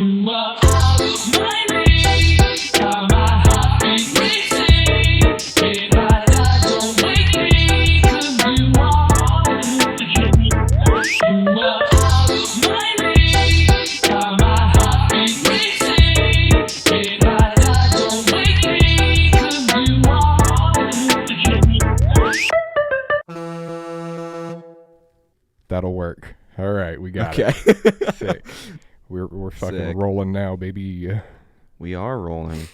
You are out of my league. Got my heartbeat racing. If I die, don't wake me, 'cause you are. You are out of my league. Got my heartbeat racing. If I die, don't wake me, 'cause you are. That'll work. All right, we got Okay. it. Sick. We're fucking Sick. rolling now, baby. We are rolling.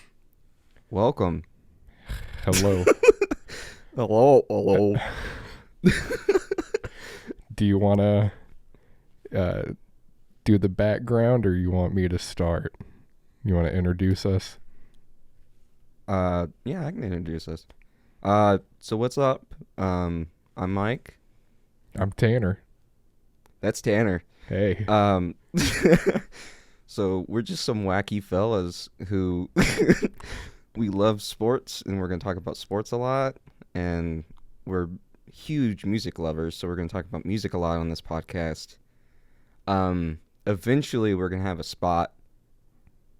Welcome. Hello. Hello. Do you want to do the background, or you want me to start? You want to introduce us? Yeah, I can introduce us. So what's up? I'm Mike. I'm Tanner. That's Tanner. Hey. So we're just some wacky fellas who we love sports, and we're going to talk about sports a lot, and we're huge music lovers, so we're going to talk about music a lot on this podcast. Eventually we're going to have a spot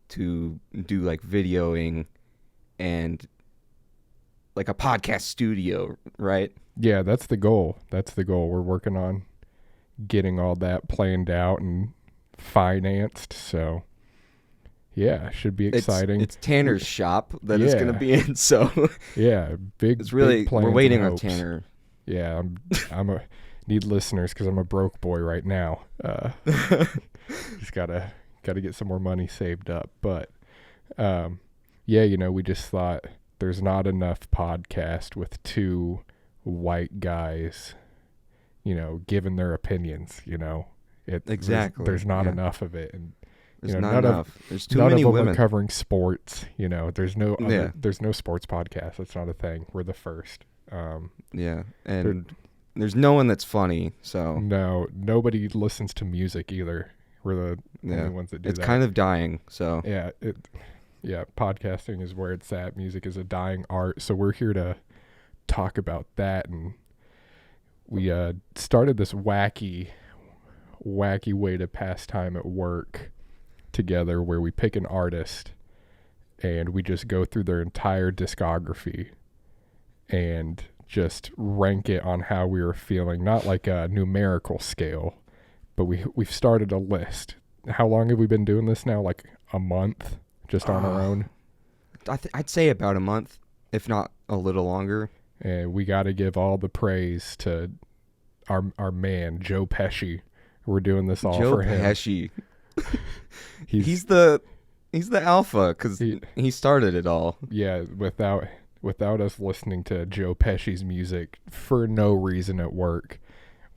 to do like videoing and like a podcast studio, right? Yeah, that's the goal. We're working on getting all that planned out and financed, so yeah, should be exciting. It's Tanner's shop that it's going to be in, so yeah, it's really, big plans we're waiting and on hopes. Tanner. Yeah, I'm a need listeners because I'm a broke boy right now. Just gotta get some more money saved up. But yeah, we just thought there's not enough podcast with two white guys, giving their opinions. Exactly. There's not enough of it, and There's not enough. There's too many none of them women. are covering sports. There's no Yeah. there's no sports podcast. That's not a thing. We're the first. Yeah, and there's no one that's funny, so No, nobody listens to music either. We're the only ones that do it's that. kind of dying, so Yeah, podcasting is where it's at. Music is a dying art. So we're here to talk about that, and we started this wacky way to pass time at work together, where we pick an artist and we just go through their entire discography and just rank it on how we were feeling, not like a numerical scale, but we've started a list. How long have we been doing this now? Like a month, just on our own? I'd say about a month, if not a little longer. And we got to give all the praise to our man, Joe Pesci. We're doing this all Joe for him. Pesci. He's the alpha, because he started it all. Yeah, without us listening to Joe Pesci's music for no reason at work,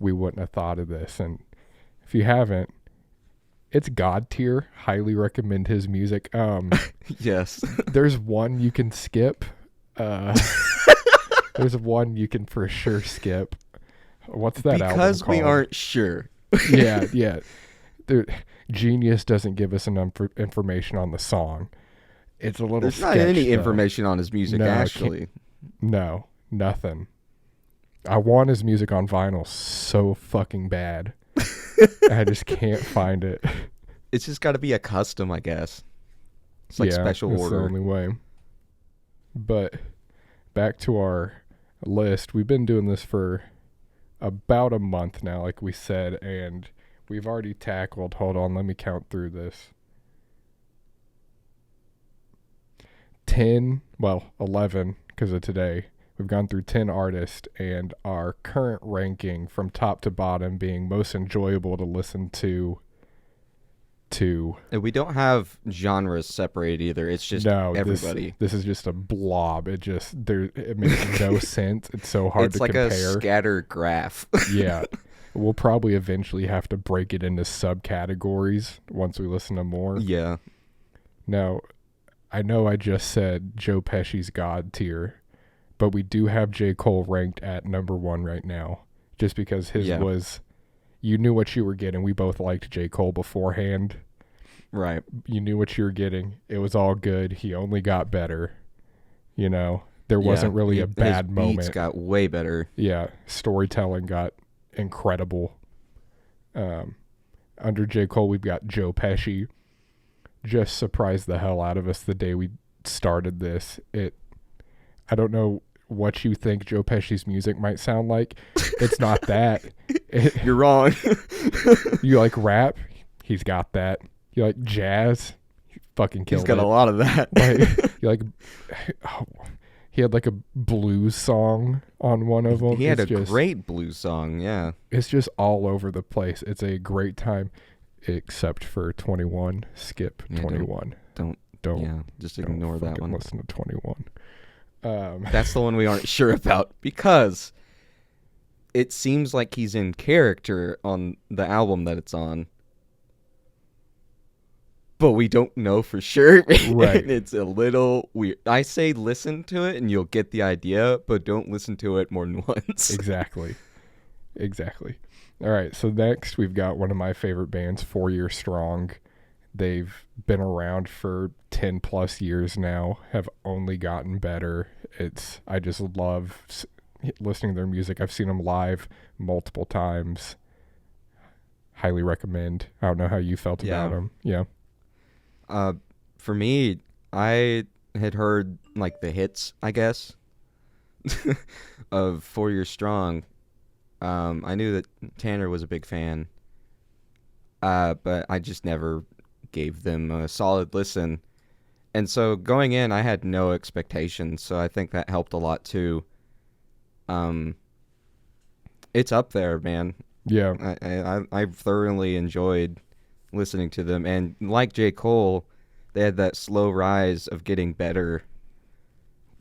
we wouldn't have thought of this. And if you haven't, it's God tier. Highly recommend his music. Yes. There's one you can skip. There's one you can for sure skip. What's that album Because called? we aren't sure. Yeah. Genius doesn't give us enough information on the song. It's a little There's not sketch, any though. information on his music, No, actually. No, nothing. I want his music on vinyl so fucking bad. I just can't find it. It's just got to be a custom, I guess. It's like special that's order. the only way. But back to our list. We've been doing this for about a month now, like we said, and we've already tackled, hold on, let me count through this. 11, because of today. We've gone through 10 artists, and our current ranking from top to bottom being most enjoyable to listen to. And we don't have genres separated either. It's just everybody. This is just a blob. It makes no sense. It's so hard to compare. It's like a scatter graph. Yeah. We'll probably eventually have to break it into subcategories once we listen to more. Yeah. Now, I know I just said Joe Pesci's God tier, but we do have J. Cole ranked at number 1 right now, just because his was, you knew what you were getting. We both liked J. Cole beforehand. Right. You knew what you were getting. It was all good. He only got better. There wasn't really a bad his moment. Beats got way better. Yeah. Storytelling got incredible. Under J. Cole, we've got Joe Pesci. just surprised the hell out of us the day we started this. I don't know what you think Joe Pesci's music might sound like. It's not that. You're wrong. You like rap? He's got that. You like jazz? He fucking killed He's got it. a lot of that. Like, you like, he had like a blues song on one of them. He had great blues song, yeah. It's just all over the place. It's a great time, except for 21. Skip 21. Don't. Yeah, just don't ignore that one. Listen to 21. That's the one we aren't sure about because it seems like he's in character on the album that it's on. But we don't know for sure. Right. It's a little weird. I say listen to it and you'll get the idea, but don't listen to it more than once. Exactly. All right, so next we've got one of my favorite bands, 4 Year Strong. They've been around for 10 plus years now, have only gotten better. I just love listening to their music. I've seen them live multiple times. Highly recommend. I don't know how you felt about them. Yeah. For me, I had heard like the hits, I guess, of 4 Year Strong. I knew that Tanner was a big fan, but I just never gave them a solid listen. And so going in, I had no expectations, so I think that helped a lot too. It's up there, man. Yeah. I thoroughly enjoyed listening to them, and like J. Cole, they had that slow rise of getting better,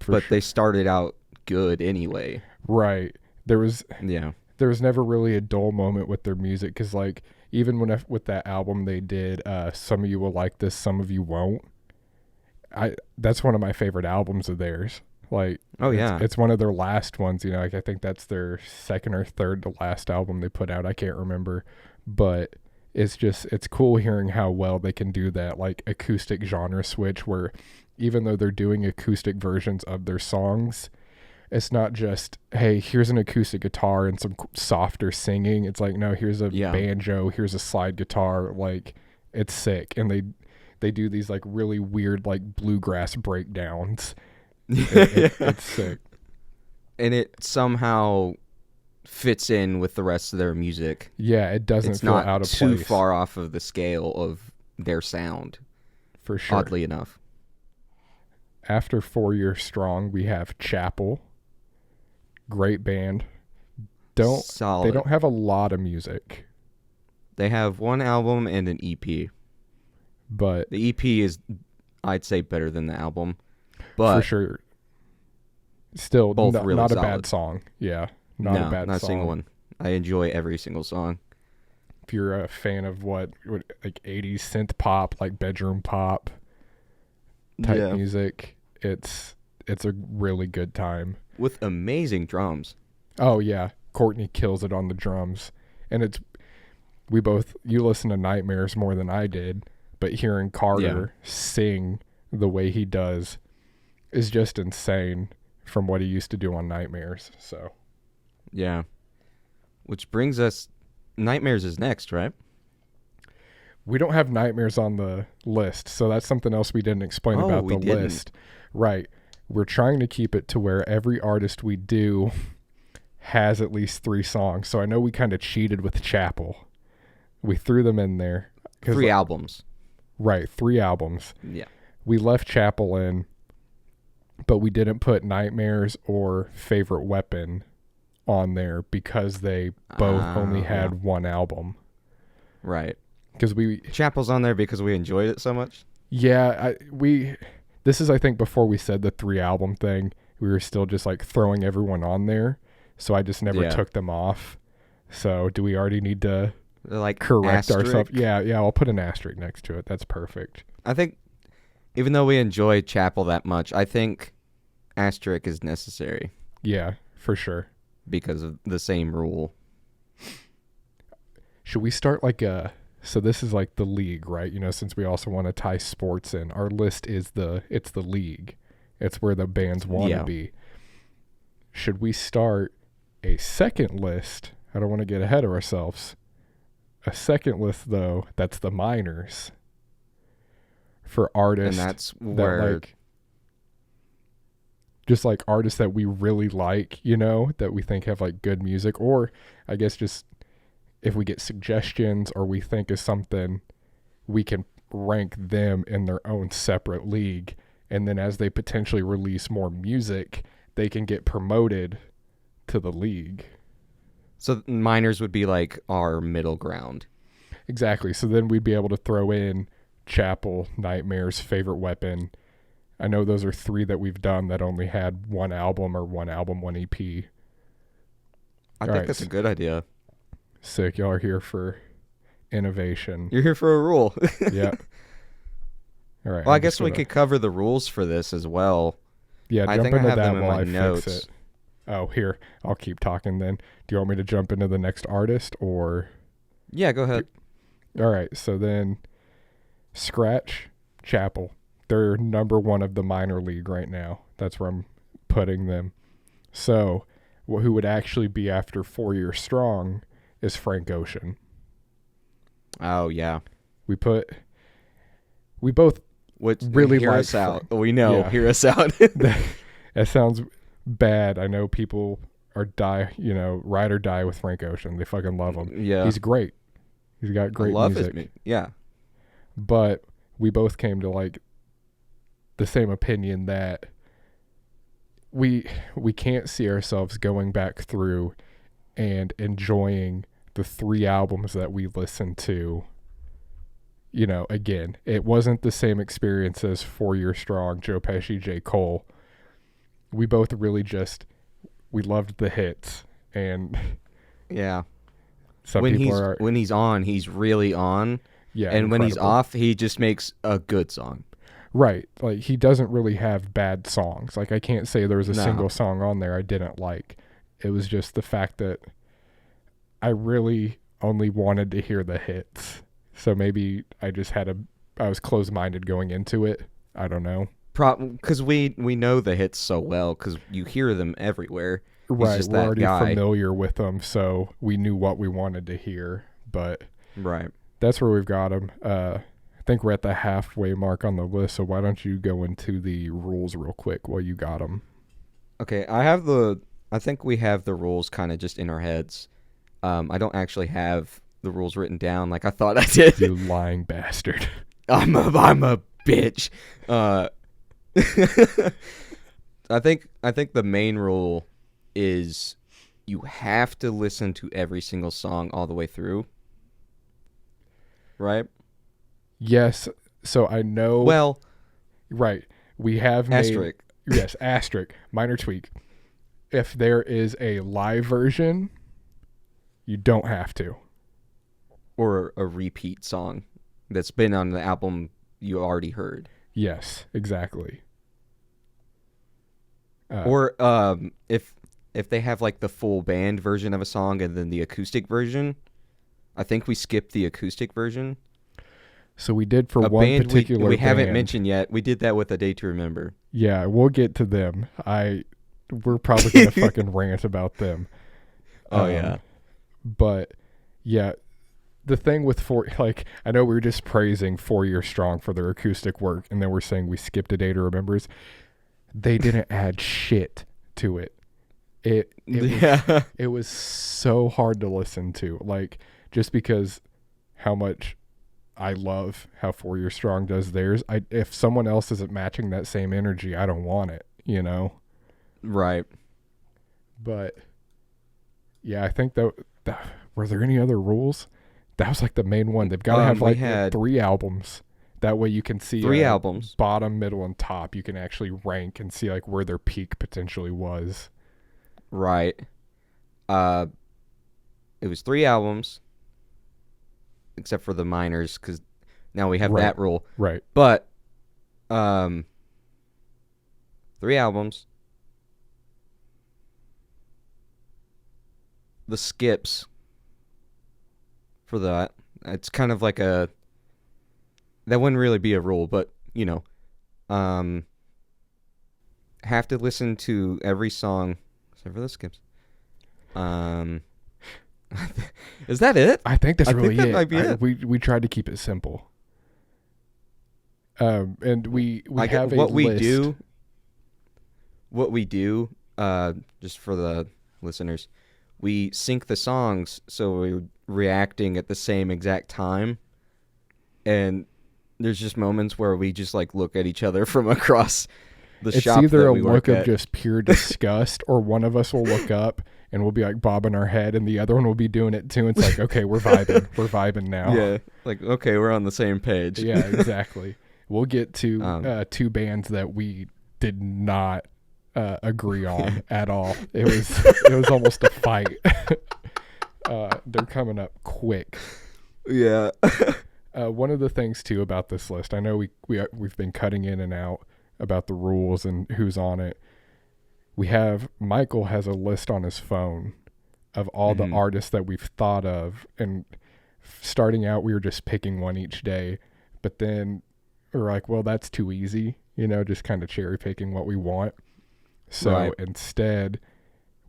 but they started out good anyway. Right. There was Yeah. There was never really a dull moment with their music, because like even with that album they did, Some of You Will Like This, Some of You Won't. That's one of my favorite albums of theirs. Like, it's one of their last ones. You know, like I think that's their second or third to last album they put out. I can't remember, but it's cool hearing how well they can do that like acoustic genre switch, where even though they're doing acoustic versions of their songs, it's not just, hey, here's an acoustic guitar and some softer singing. It's like, no, here's a banjo, here's a slide guitar. Like, it's sick. And they do these like really weird like bluegrass breakdowns. It's sick. And it somehow fits in with the rest of their music. Yeah, it doesn't feel out of place. It's not too far off of the scale of their sound. For sure. Oddly enough. After 4 Year Strong, we have Chapel. Great band. Solid. They don't have a lot of music. They have one album and an EP. But the EP is, I'd say, better than the album. But for sure. Still, both really not solid. A bad song. Yeah, not a bad song. Not a single one. I enjoy every single song. If you're a fan of what like 80s synth pop, like bedroom pop type music, it's a really good time. With amazing drums. Oh, yeah. Courtney kills it on the drums. And you listen to Nightmares more than I did, but hearing Carter sing the way he does is just insane from what he used to do on Nightmares. So, yeah. Which brings us, Nightmares is next, right? We don't have Nightmares on the list, so that's something else we didn't explain about the list. Right. We're trying to keep it to where every artist we do has at least 3 songs. So I know we kind of cheated with Chapel. We threw them in there. 3 albums. Right, 3 albums. Yeah. We left Chapel in, but we didn't put Nightmares or Favorite Weapon on there because they both only had one album. Right. Because Chapel's on there because we enjoyed it so much? Yeah, this is, I think, before we said the 3 album thing. We were still just like throwing everyone on there, so I just never took them off. So do we already need to like correct ourselves? Yeah, I'll put an asterisk next to it. That's perfect. I think even though we enjoy Chapel that much, I think asterisk is necessary. Yeah, for sure. Because of the same rule. Should we start like so this is like the league, right? You know, since we also want to tie sports in, our list is it's the league. It's where the bands want to be. Should we start a second list? I don't want to get ahead of ourselves. A second list, though, that's the minors. for artists, and that's that where like just like artists that we really like, you know, that we think have like good music, or I guess just if we get suggestions or we think is something, we can rank them in their own separate league, and then as they potentially release more music, they can get promoted to the league. so minors would be like our middle ground. Exactly. So then we'd be able to throw in Chapel, Nightmares, Favorite Weapon. I know those are 3 that we've done that only had one album, one EP. I think that's a good idea. Sick. Y'all are here for innovation. You're here for a rule. Yeah. All right. Well, I guess we could cover the rules for this as well. Yeah, I jump think I into have that them in while my I notes. fix it. Oh, here. I'll keep talking then. Do you want me to jump into the next artist or? Yeah, go ahead. All right. So then Scratch, Chapel. They're number 1 of the minor league right now. That's where I'm putting them. So who would actually be after 4 Year Strong is Frank Ocean. Oh, yeah. We both really hear like us out. Frank. We know. Yeah. Hear us out. That sounds bad. I know people are ride or die with Frank Ocean. They fucking love him. Yeah. He's great. He's got great love music. his yeah. But we both came to like the same opinion that we can't see ourselves going back through and enjoying the 3 albums that we listened to. You know, again, it wasn't the same experience as 4 Year Strong, Joe Pesci, J. Cole. We both really we loved the hits, and Yeah. some when people are when he's on, he's really on. yeah, And when he's incredible. off, he just makes a good song. Right. Like he doesn't really have bad songs. Like I can't say there was a No. single song on there I didn't like. It was just the fact that I really only wanted to hear the hits. So maybe I was closed-minded going into it. I don't know. Because we know the hits so well because you hear them everywhere. He's Right. just We're that already guy. familiar with them, so we knew what we wanted to hear. But Right. that's where we've got them. I think we're at the halfway mark on the list, so why don't you go into the rules real quick while you got them? Okay, I think we have the rules kind of just in our heads. I don't actually have the rules written down like I thought I did. You lying bastard. I'm a bitch. I think the main rule is you have to listen to every single song all the way through. Right? Yes. So I know. Well, right. We have made. asterisk. Yes, asterisk. Minor tweak. If there is a live version, you don't have to. Or a repeat song that's been on the album you already heard. Yes, exactly. Or if they have like the full band version of a song and then the acoustic version, I think we skipped the acoustic version. So we did for A one band particular we haven't band. mentioned yet. We did that with A Day to Remember. Yeah, we'll get to them. We're probably gonna fucking rant about them. Oh yeah. But yeah, the thing with I know we were just praising 4 Year Strong for their acoustic work, and then we're saying we skipped A Day to Remembers. They didn't add shit to it. It was so hard to listen to. Like just because how much I love how 4 Year Strong does theirs. If someone else isn't matching that same energy, I don't want it, you know? Right. But yeah, I think that were there any other rules? That was like the main one. They've got to have we like had 3 albums. That way you can see 3 albums. bottom, middle, and top. You can actually rank and see like where their peak potentially was. Right. It was 3 albums, except for the minors, because now we have Right. that rule. Right. But 3 albums. The skips for that. It's kind of like that wouldn't really be a rule, but you know, have to listen to every song except for the skips. Is that it? I think that's I really think that it. might be it. We tried to keep it simple. And we like have a what we list. do. What we do, just for the listeners, we sync the songs so we're reacting at the same exact time, and there's just moments where we just like look at each other from across the It's shop either that a we look work of at. just pure disgust, or one of us will look up and we'll be like bobbing our head, and the other one will be doing it too. It's like, okay, we're vibing. We're vibing now. Yeah, like okay, we're on the same page. Yeah, exactly. We'll get to Um, 2 bands that we did not agree on at all. It was almost a fight. They're coming up quick. Yeah. One of the things too about this list, I know we've been cutting in and out about the rules and who's on it. Michael has a list on his phone of all the artists that we've thought of, and starting out we were just picking one each day, but then we're like, well, that's too easy, just kind of cherry picking what we want. So instead,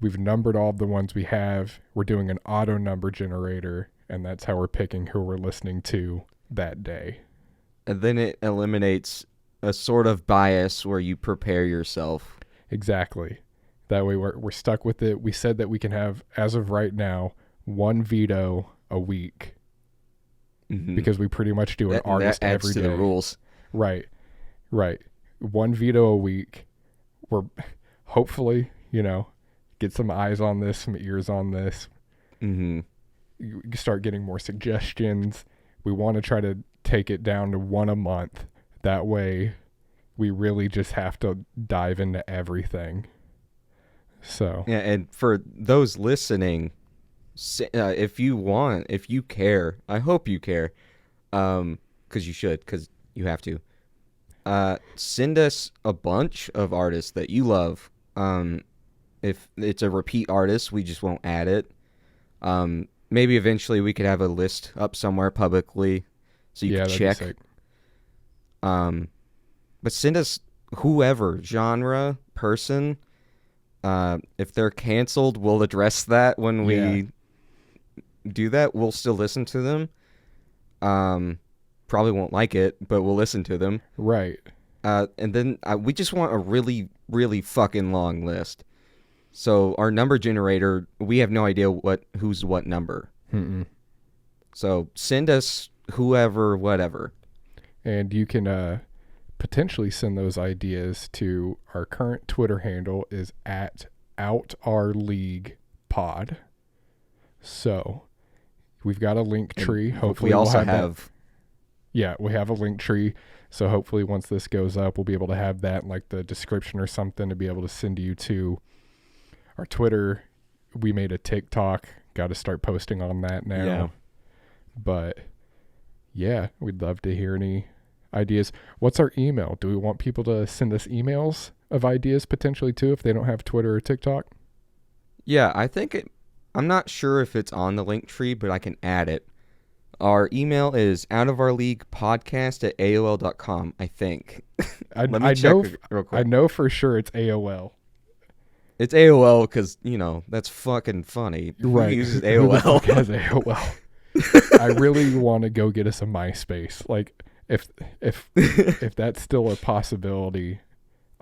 we've numbered all of the ones we have. We're doing an auto number generator, and that's how we're picking who we're listening to that day. And then it eliminates a sort of bias where you prepare yourself. Exactly. That way we're stuck with it. We said that we can have, as of right now, 1 veto a week, because we pretty much do an artist that adds every to day. the rules. Right. 1 veto a week. We're hopefully, get some eyes on this, some ears on this. You start getting more suggestions. We want to try to take it down to 1 a month. That way we really just have to dive into everything. So Yeah, and for those listening, if you care, I hope you care, because you should, because you have to. Send us a bunch of artists that you love. If it's a repeat artist, we just won't add it. Maybe eventually we could have a list up somewhere publicly so you can check. That'd be sick. But send us whoever, genre, person. If they're canceled, we'll address that when we do that. We'll still listen to them. Probably won't like it, but we'll listen to them. Right. And then we just want a really, really fucking long list. So our number generator, we have no idea who's what number. So send us whoever, whatever. And you can potentially send those ideas to our current Twitter handle is @OutOurLeaguePod. So we've got a link tree. Hopefully we also we'll have Yeah, we have a link tree. So hopefully once this goes up, we'll be able to have that in like the description or something to be able to send you to our Twitter. We made a TikTok. Got to start posting on that now. Yeah. But yeah, we'd love to hear any ideas. What's our email? Do we want people to send us emails of ideas potentially too if they don't have Twitter or TikTok? Yeah, I think I'm not sure if it's on the link tree, but I can add it. Our email is outofourleaguepodcast@aol.com, I think. Let me check real quick. I know for sure it's AOL. It's AOL because, that's fucking funny. Right. Who uses Who the AOL? fuck has AOL? I really want to go get us a MySpace. Like, if that's still a possibility,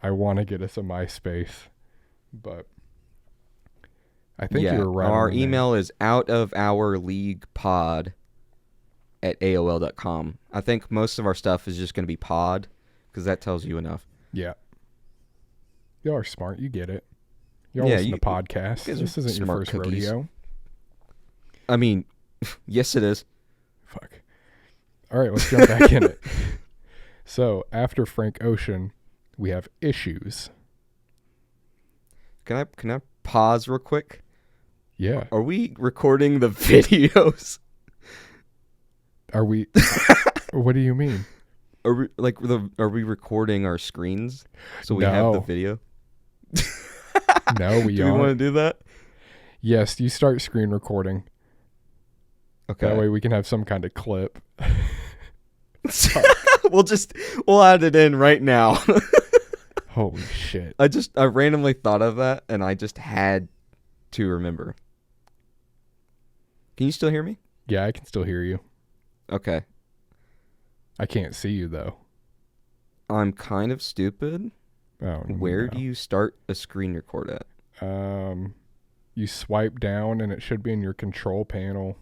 I want to get us a MySpace. But I think you were right. Our email is outofourleaguepod@aol.com. I think most of our stuff is just going to be pod because that tells you enough. Yeah. Y'all are smart. You get it. Y'all listen to podcasts. This isn't your first rodeo. I mean, yes, it is. Fuck. All right, let's jump back in it. So, after Frank Ocean, we have Issues. Can I pause real quick? Yeah. Are we recording the videos? Are we? What do you mean? Are we recording our screens so we have the video? No, we do aren't. we want to do that? Yes, you start screen recording. Okay. That way we can have some kind of clip. We'll add it in right now. Holy shit. I randomly thought of that and I just had to remember. Can you still hear me? Yeah, I can still hear you. Okay. I can't see you though. I'm kind of stupid. Oh, Where no. do you start a screen record at? You swipe down and it should be in your control panel.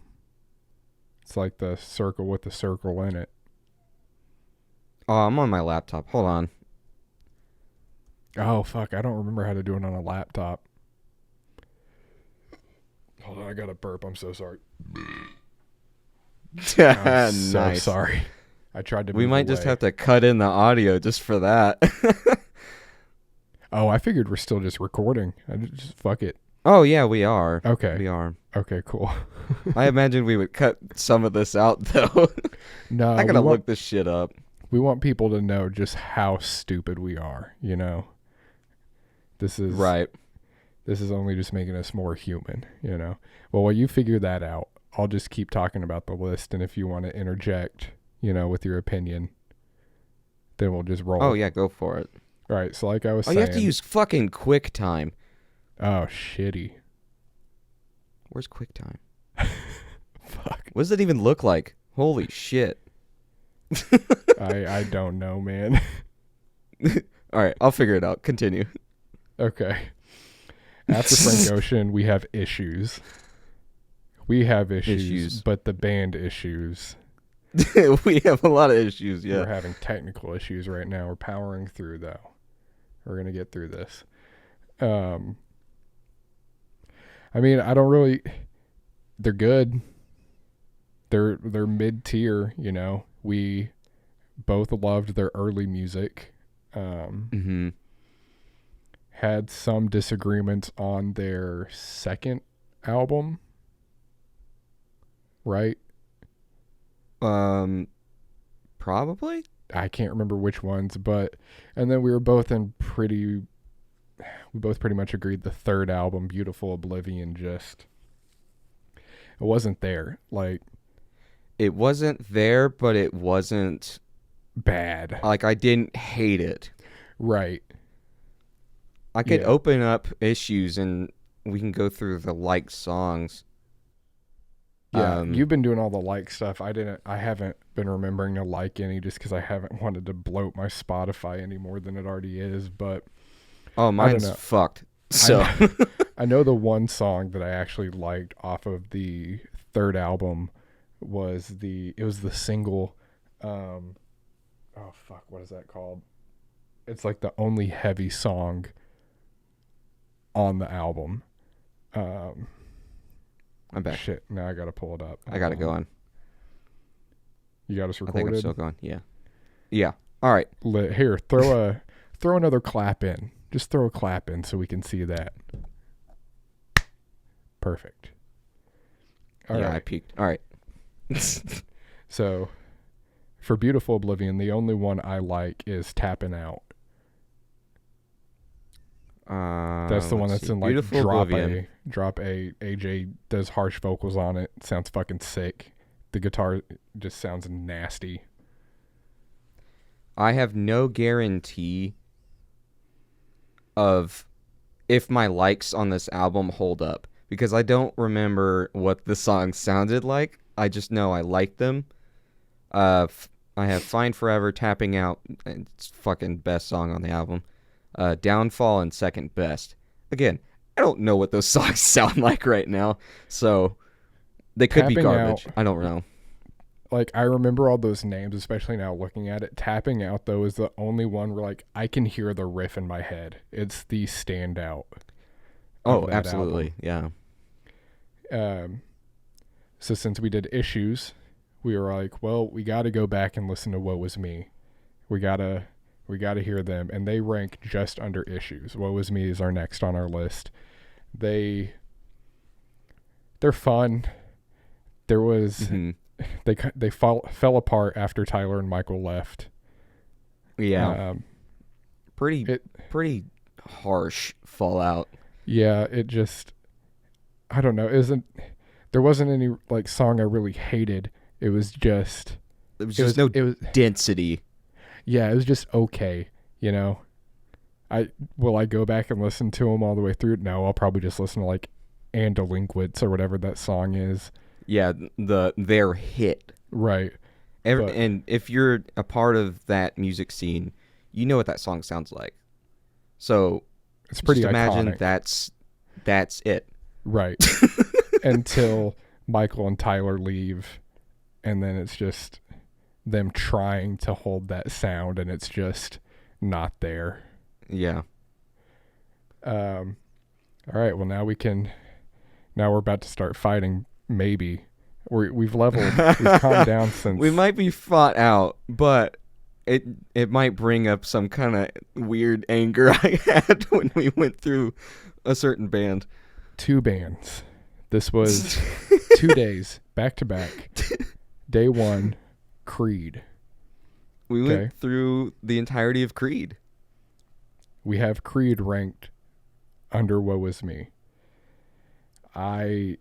It's like the circle with the circle in it. Oh, I'm on my laptop. Hold on. Oh, fuck. I don't remember how to do it on a laptop. Hold on. I got to burp. I'm so sorry. I'm so Nice. sorry. I tried to We move might just away. have to cut in the audio just for that. Oh, I figured we're still just recording. I just fuck it. Oh, yeah, we are. Okay. We are. Okay, cool. I imagine we would cut some of this out, though. No, I gotta look this shit up. we want people to know just how stupid we are, you know? This is Right. This is only just making us more human, you know? Well, while you figure that out, I'll just keep talking about the list, and if you want to interject, you know, with your opinion, then we'll just roll. Oh, yeah, go for it. All right, so like I was Oh, saying... you have to use fucking QuickTime. Oh, shitty. Where's QuickTime? Fuck. What does it even look like? Holy shit. I don't know, man. All right, I'll figure it out. Continue. Okay. After Frank Ocean, we have Issues. We have issues, but the band issues. We have a lot of issues, yeah. We're having technical issues right now. We're powering through, though. We're going to get through this. I mean, I don't really... They're good. They're mid-tier, you know. We both loved their early music. Had some disagreements on their second album. Right? Probably? I can't remember which ones, but... And then we were both we both pretty much agreed the third album, Beautiful Oblivion, just... It wasn't there. Like... It wasn't there, but it wasn't... bad. Like, I didn't hate it. Right. I could Yeah. open up issues and we can go through the like songs. Yeah, you've been doing all the like stuff. I haven't been remembering to like any just because I haven't wanted to bloat my Spotify any more than it already is. But Oh, mine's know. fucked. So I know the one song that I actually liked off of the third album was the single. Oh fuck, what is that called? It's like the only heavy song on the album. I'm back. Shit, now I gotta pull it up. I got it going. You got us I recorded? think I'm still going. Yeah. Yeah. All right. Here, throw another clap in. Just throw a clap in so we can see that. Perfect. All I right. peeked. All right. So, for Beautiful Oblivion, the only one I like is Tapping Out. That's the one let's that's see. in like Beautiful Oblivion. drop A. AJ does harsh vocals on it. Sounds fucking sick. The guitar just sounds nasty. I have no guarantee of if my likes on this album hold up because I don't remember what the songs sounded like. I just know I liked them. I have Fine Forever, Tapping Out. It's fucking best song on the album. Downfall and Second Best. Again, I don't know what those songs sound like right now, so they could be Tapping garbage. Out. I don't know. Like, I remember all those names, especially now looking at it. Tapping Out, though, is the only one where, like, I can hear the riff in my head. It's the standout. Oh, that absolutely. Yeah. So since we did Issues, we were like, well, we got to go back and listen to Woe Was Me. We gotta hear them, and they rank just under Issues. Woe Was Me is our next on our list. They're fun. There was they fell apart after Tyler and Michael left. Yeah. Pretty harsh fallout. Yeah, it just, I don't know. There wasn't any like song I really hated. It was just There was just no density. Yeah, it was just okay, you know. Will I go back and listen to them all the way through? No, I'll probably just listen to like And Delinquents or whatever that song is. Yeah, their hit. Right. And if you're a part of that music scene, you know what that song sounds like. So It's pretty just imagine iconic. that's it. Right. Until Michael and Tyler leave, and then it's just them trying to hold that sound, and it's just not there. Yeah. All right. Well, now we're about to start fighting. Maybe we've leveled. We've calmed down since. We might be fought out, but it might bring up some kind of weird anger I had when we went through a certain band. 2 bands. This was 2 days back to back. Day 1, Creed. We went through the entirety of Creed. We have Creed ranked under Woe Is Me. I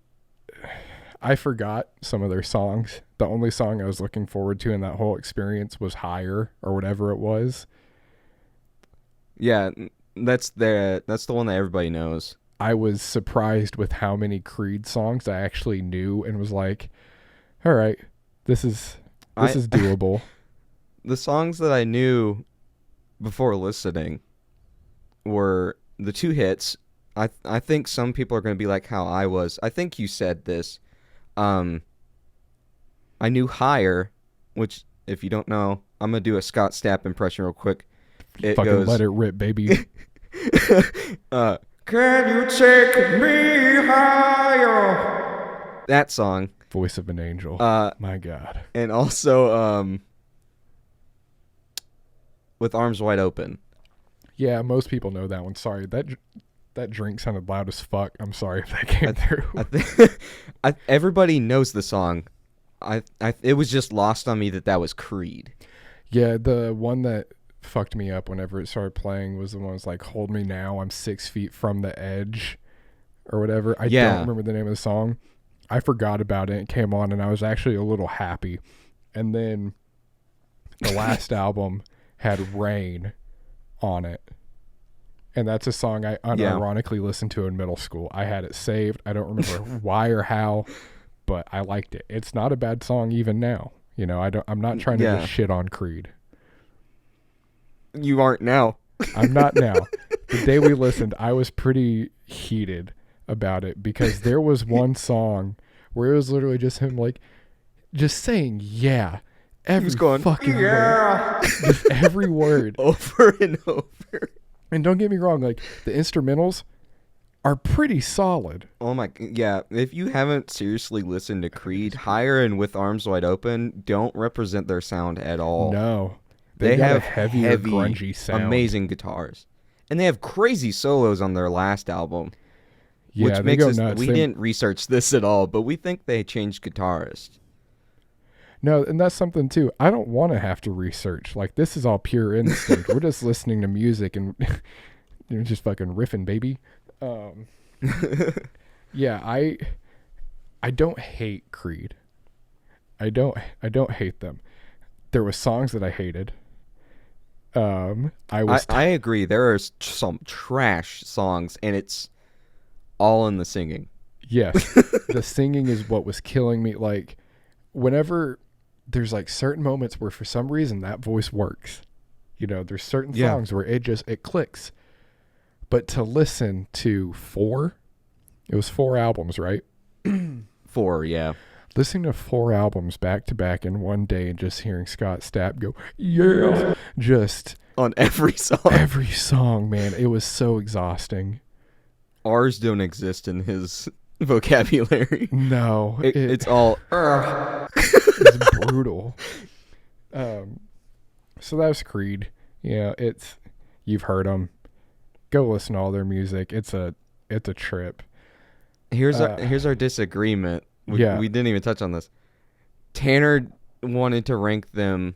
forgot some of their songs. The only song I was looking forward to in that whole experience was Higher, or whatever it was. Yeah, that's the one that everybody knows. I was surprised with how many Creed songs I actually knew, and was like, all right, this is doable. The songs that I knew before listening were the 2 hits. I think some people are going to be like how I was. I think you said this. I knew Higher, which, if you don't know, I'm going to do a Scott Stapp impression real quick. It Fucking goes, let it rip, baby. Can you take me higher? That song. Voice of an angel. My God. And also With Arms Wide Open. Yeah, most people know that one. Sorry, that drink sounded loud as fuck. I'm sorry if that came through. I think everybody knows the song. It was just lost on me that was Creed. Yeah, the one that fucked me up whenever it started playing was the one that was like, Hold Me Now, I'm 6 feet from the edge, or whatever. I don't remember the name of the song. I forgot about it. It came on, and I was actually a little happy. And then the last album had Rain on it. And that's a song I unironically listened to in middle school. I had it saved. I don't remember why or how, but I liked it. It's not a bad song even now. You know, I'm not trying to just shit on Creed. You aren't now. I'm not now. The day we listened, I was pretty heated about it because there was one song where it was literally just him like just saying every fucking word. Just every word over and over. And don't get me wrong, like the instrumentals are pretty solid. Oh my, yeah. If you haven't seriously listened to Creed, Higher and With Arms Wide Open don't represent their sound at all. No. They got have a heavier, grungy sound. Amazing guitars. And they have crazy solos on their last album. Yeah, which they makes go us, nuts. we didn't research this at all, but we think they changed guitarists. No, and that's something too. I don't want to have to research. Like, this is all pure instinct. We're just listening to music and you're just fucking riffing, baby. Yeah, I don't hate Creed. I don't hate them. There were songs that I hated. I agree. There are some trash songs, and it's all in the singing. Yes, the singing is what was killing me. Like, whenever there's like certain moments where for some reason that voice works, you know, there's certain songs where it clicks. But to listen to 4, it was 4 albums, right? 4, yeah. Listening to 4 albums back to back in one day and just hearing Scott Stapp go, yeah, just on every song. Every song, man. It was so exhausting. R's don't exist in his vocabulary. No. It's all... It's brutal. So that was Creed. Yeah, you've heard them. Go listen to all their music. It's a trip. Here's our disagreement. We didn't even touch on this. Tanner wanted to rank them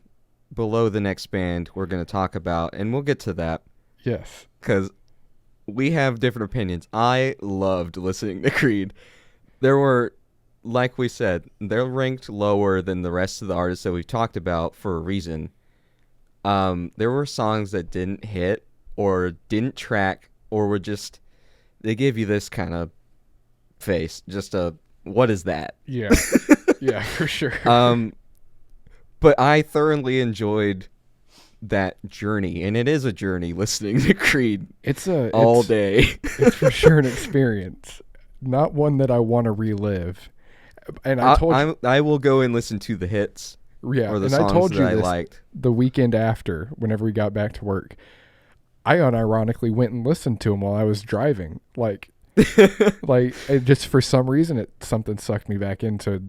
below the next band we're going to talk about, and we'll get to that. Yes. Because we have different opinions. I loved listening to Creed. There were, like we said, they're ranked lower than the rest of the artists that we've talked about for a reason. There were songs that didn't hit or didn't track or were just, they gave you this kind of face. Just what is that? Yeah. Yeah, for sure. But I thoroughly enjoyed that journey, and it is a journey listening to Creed all day. It's for sure an experience, not one that I want to relive. And I will go and listen to the hits. Yeah, or the and songs I told you that I this liked. the weekend after, whenever we got back to work. I unironically went and listened to them while I was driving. Like it just for some reason something sucked me back into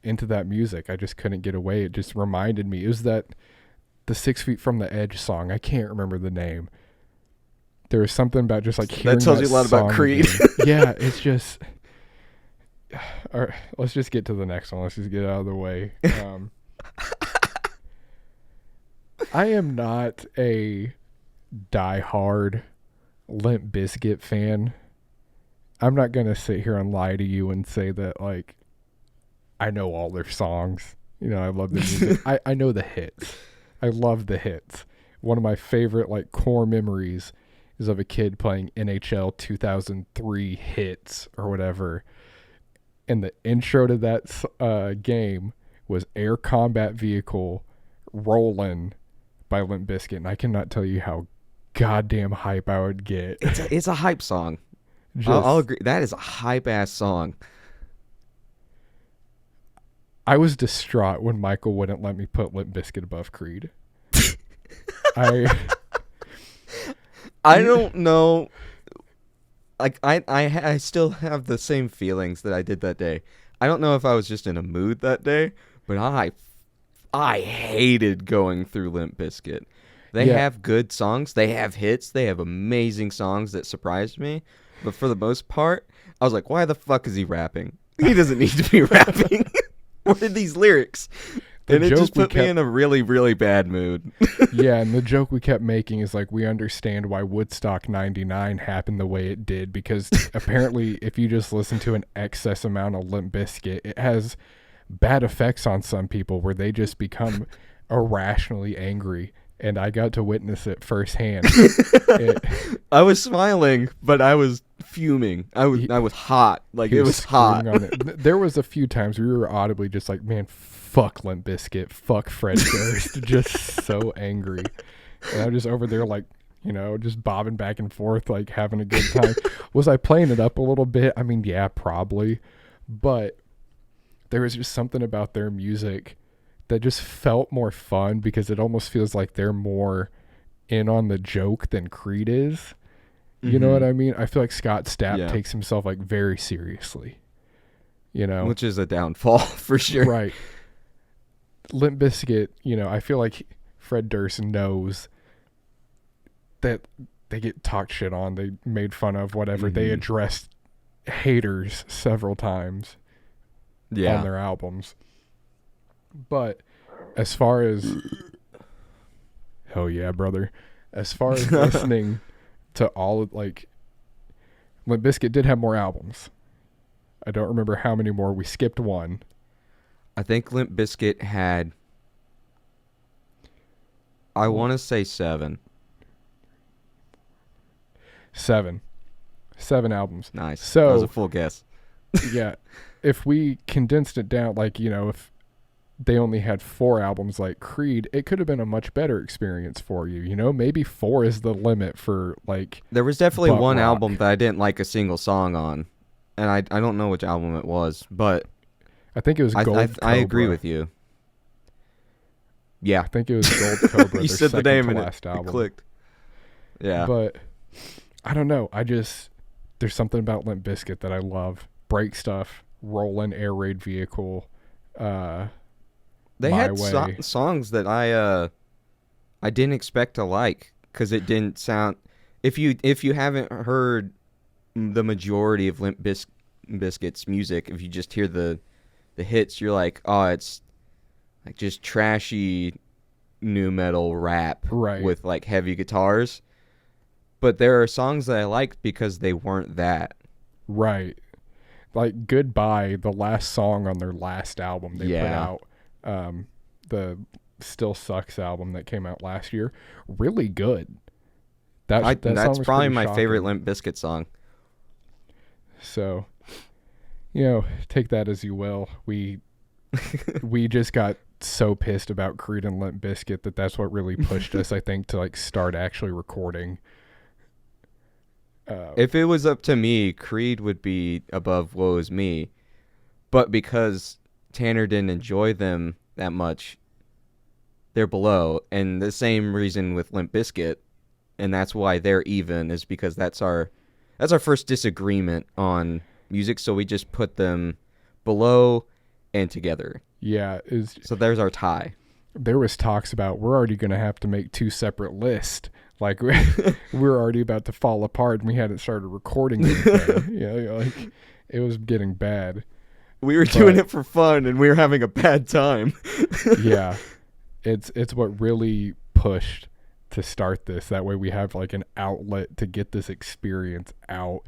that music. I just couldn't get away. It just reminded me. It was the 6 Feet from the Edge song. I can't remember the name. There was something about just like hearing that tells you a lot about Creed. Yeah, it's just. All right, let's just get to the next one. Let's just get it out of the way. I am not a die-hard Limp Bizkit fan. I'm not gonna sit here and lie to you and say that like I know all their songs. You know, I love the music. I know the hits. I love the hits. One of my favorite like core memories is of a kid playing NHL 2003 hits or whatever. And the intro to that game was Air Combat Vehicle Rollin' by Limp Bizkit. And I cannot tell you how goddamn hype I would get. It's a hype song. I'll agree. That is a hype-ass song. I was distraught when Michael wouldn't let me put Limp Bizkit above Creed. I don't know. Like I still have the same feelings that I did that day. I don't know if I was just in a mood that day, but I hated going through Limp Bizkit. They have good songs, they have hits, they have amazing songs that surprised me. But for the most part, I was like, why the fuck is he rapping? He doesn't need to be rapping. What are these lyrics? And it just put me in a really, really bad mood. Yeah, and the joke we kept making is like, we understand why Woodstock 99 happened the way it did, because apparently if you just listen to an excess amount of Limp Bizkit, it has bad effects on some people where they just become irrationally angry. And I got to witness it firsthand. I was smiling, but I was fuming. I was hot. Like, it was hot. On it. There was a few times we were audibly just like, man, fuck Limp Bizkit, fuck Fred Durst. Just so angry. And I'm just over there like, you know, just bobbing back and forth, like having a good time. Was I playing it up a little bit? I mean, yeah, probably. But there was just something about their music that just felt more fun, because it almost feels like they're more in on the joke than Creed is. You know what I mean? I feel like Scott Stapp takes himself like very seriously, you know, which is a downfall for sure. Right. Limp Bizkit, you know, I feel like Fred Durst knows that they get talked shit on, they made fun of, whatever. They addressed haters several times on their albums. But as far as hell yeah, brother. As far as listening to all of, like, Limp Bizkit did have more albums. I don't remember how many more. We skipped one. I think Limp Bizkit had, I want to say 7. 7 albums. Nice. So that was a full guess. Yeah. If we condensed it down, like, you know, if they only had 4 albums like Creed, it could have been a much better experience for you. You know, maybe 4 is the limit for, like, there was definitely one rock. album that I didn't like a single song on, and I don't know which album it was, but I think it was Gold Cobra. I agree with you. Yeah, I think it was Gold Cobra. You said the name and it clicked. Yeah, but I don't know. There's something about Limp Bizkit that I love. Break Stuff, Rollin' Air Raid Vehicle. They had songs that I didn't expect to like, because it didn't sound. If you haven't heard the majority of Limp Bizkit's music, if you just hear the hits, you're like, oh, it's like just trashy nu metal rap with like heavy guitars. But there are songs that I liked because they weren't that. Right. Like Goodbye, the last song on their last album they put out. The Still Sucks album that came out last year, really good. That's probably my favorite Limp Bizkit song. So, you know, take that as you will. We just got so pissed about Creed and Limp Bizkit that's what really pushed us, I think, to like start actually recording. If it was up to me, Creed would be above Woe Is Me. But because Tanner didn't enjoy them that much, they're below. And the same reason with Limp Bizkit, and that's why they're even, is because that's our first disagreement on music, so we just put them below and together. Yeah, so there's our tie. There was talks about we're already going to have to make 2 separate lists. Like we're already about to fall apart, and we hadn't started recording anything. Like it was getting bad. We were doing it for fun, and we were having a bad time. Yeah, it's what really pushed to start this. That way we have like an outlet to get this experience out,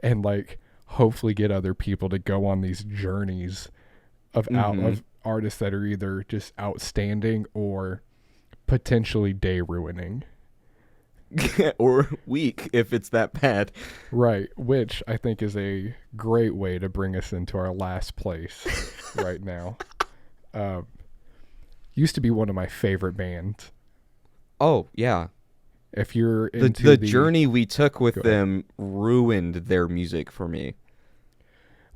and like hopefully get other people to go on these journeys of of artists that are either just outstanding or potentially day ruining. Or weak if it's that bad. Right, which I think is a great way to bring us into our last place right now. Used to be one of my favorite bands. Oh, yeah. If you're into the journey we took with them ruined their music for me.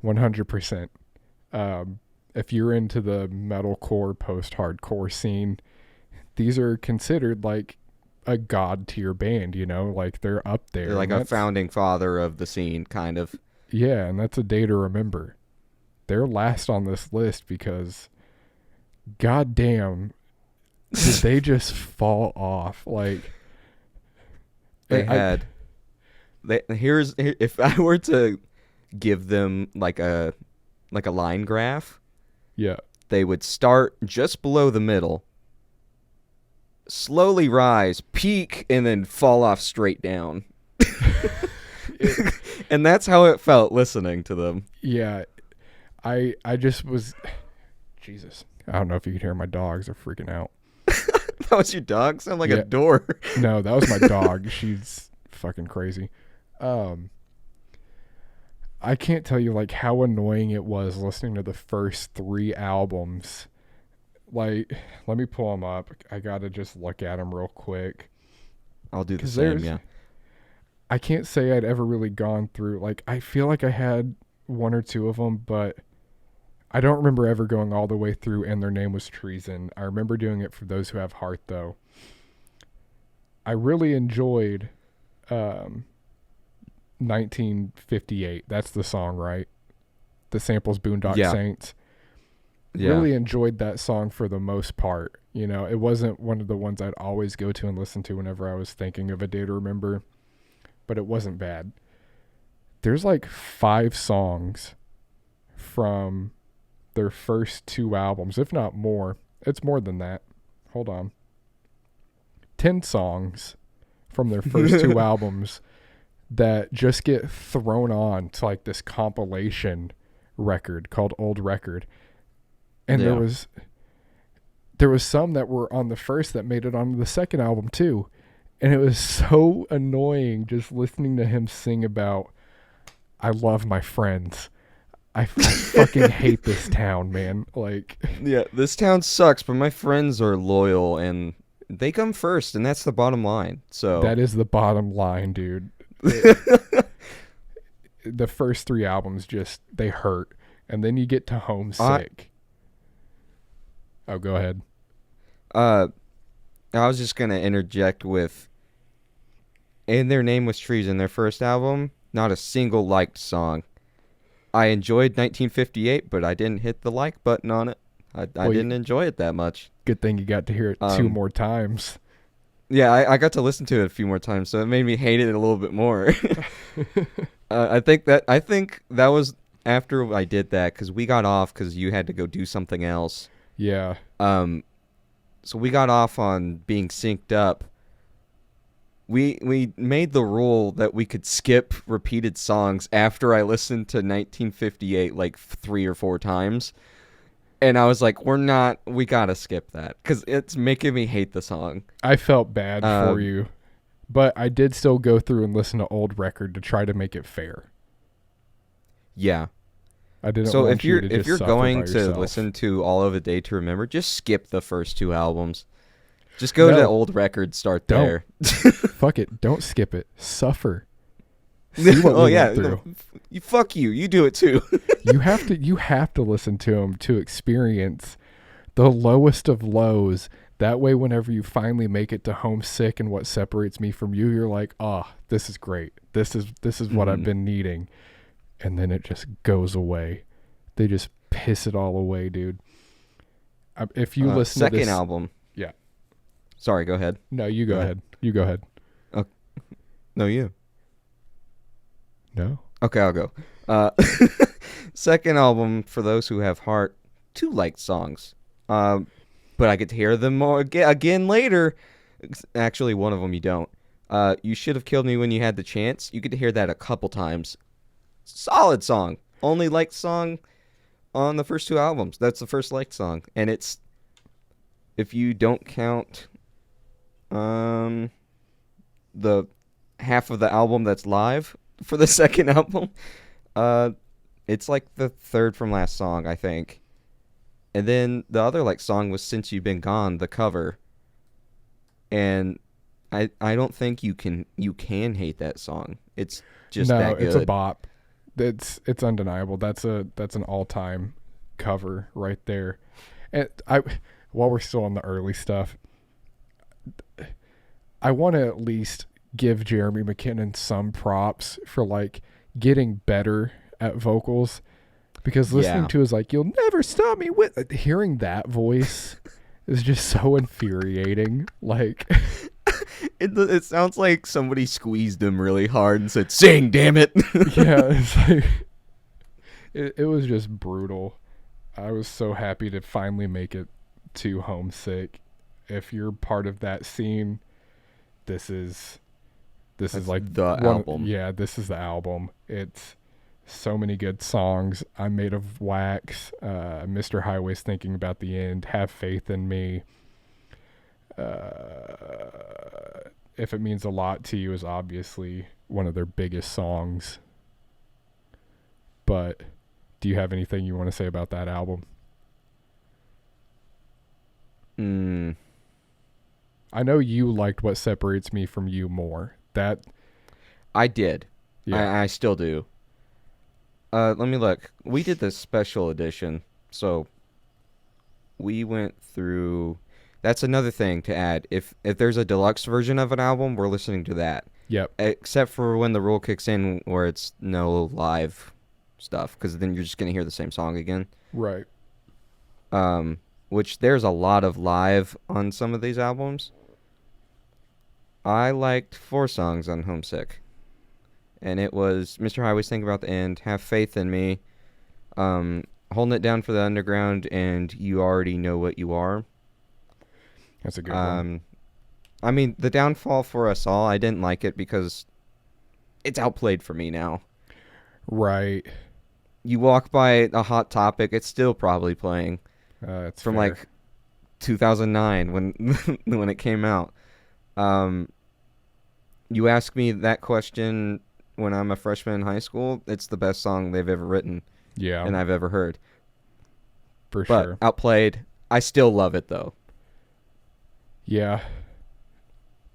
100%. If you're into the metalcore, post-hardcore scene, these are considered like a god tier band, like they're up there. They're like a founding father of the scene, kind of. Yeah, and that's a day to remember. They're last on this list because goddamn did they just fall off. Like if I were to give them like a line graph, yeah, they would start just below the middle, slowly rise, peak, and then fall off straight down. And that's how it felt listening to them. Yeah, I just was, Jesus, I don't know if you could hear my dogs are freaking out. That was your dog? Sound like a door. No, that was my dog. She's fucking crazy. I can't tell you like how annoying it was listening to the first 3 albums. Like, let me pull them up. I gotta just look at them real quick. I'll do the same, yeah. I can't say I'd ever really gone through, like, I feel like I had 1 or 2 of them, but I don't remember ever going all the way through And Their Name Was Treason. I remember doing it for Those Who Have Heart, though. I really enjoyed 1958. That's the song, right? The samples Boondock Saints. Yeah. Really enjoyed that song for the most part. It wasn't one of the ones I'd always go to and listen to whenever I was thinking of a day to remember, but it wasn't bad. There's like 5 songs from their first 2 albums, if not more. It's more than that. Hold on. 10 songs from their first 2 albums that just get thrown on to like this compilation record called Old Record. And there was some that were on the first that made it onto the second album too. And it was so annoying just listening to him sing about, I love my friends. I fucking hate this town, man. Like, yeah, this town sucks, but my friends are loyal and they come first, and that's the bottom line. So that is the bottom line, dude. The first 3 albums they hurt. And then you get to Homesick. Oh, go ahead. I was just going to interject with, And Their Name Was Treason, their first album, not a single liked song. I enjoyed 1958, but I didn't hit the like button on it. I didn't enjoy it that much. Good thing you got to hear it 2 more times. Yeah, I got to listen to it a few more times, so it made me hate it a little bit more. I think that was after I did that, because we got off because you had to go do something else. Yeah. So we got off on being synced up. We made the rule that we could skip repeated songs after I listened to 1958 like 3 or 4 times. And I was like, we gotta skip that, because it's making me hate the song. I felt bad for you, but I did still go through and listen to Old Record to try to make it fair. Yeah. I didn't So want you to if just you're suffer going by to yourself. listen to All of a Day to Remember, just skip the first two albums. Just go to No. old record, start Don't. there. Fuck it. Don't skip it. Suffer. See what Oh we yeah, went through. fuck you. You do it too. You have to listen to them to experience the lowest of lows. That way, whenever you finally make it to Homesick and What Separates Me From You, you're like, this is great. This is what I've been needing. And then it just goes away. They just piss it all away, dude. If you listen to second this album. Yeah. Sorry, go ahead. No, you go ahead. You go ahead. No, you. No. Okay, I'll go. Second album, for those who have heart, 2 liked songs. But I get to hear them more again later. Actually, one of them you don't. You Should Have Killed Me When You Had the Chance. You get to hear that a couple times. Solid song. Only liked song on the first 2 albums. That's the first liked song. And it's, if you don't count the half of the album that's live for the second album, it's like the third from last song, I think. And then the other like song was Since You've Been Gone, the cover. And I don't think you can hate that song. It's just that good. It's a bop. It's undeniable. That's an all-time cover right there. And while we're still on the early stuff, I want to at least give Jeremy McKinnon some props for like getting better at vocals, because listening to his like "You'll Never Stop Me With," hearing that voice is just so infuriating. Like it sounds like somebody squeezed him really hard and said, "Sing, damn it!" Yeah, it's like it was just brutal. I was so happy to finally make it to Homesick. If you're part of that scene, this is like the album. Yeah, this is the album. It's so many good songs. I'm Made of Wax, Mr. Highway's Thinking About the End, Have Faith in Me. If It Means a Lot to You is obviously one of their biggest songs. But do you have anything you want to say about that album? I know you liked What Separates Me From You more. That I did. Yeah. I still do. Let me look. We did this special edition, so we went through. That's another thing to add. If there's a deluxe version of an album, we're listening to that. Yep. Except for when the rule kicks in where it's no live stuff, because then you're just gonna hear the same song again. Right. Which there's a lot of live on some of these albums. I liked 4 songs on Homesick. And it was Mr. Highway's Think About the End, Have Faith in Me, Holding It Down for the Underground, and You Already Know What You Are. That's a good one. I mean, The Downfall for Us All, I didn't like it because it's outplayed for me now. Right. You walk by a Hot Topic, it's still probably playing. It's from fair. like 2009 when it came out. You ask me that question when I'm a freshman in high school, it's the best song they've ever written. Yeah. And I've ever heard. For But sure. outplayed. I still love it though. Yeah.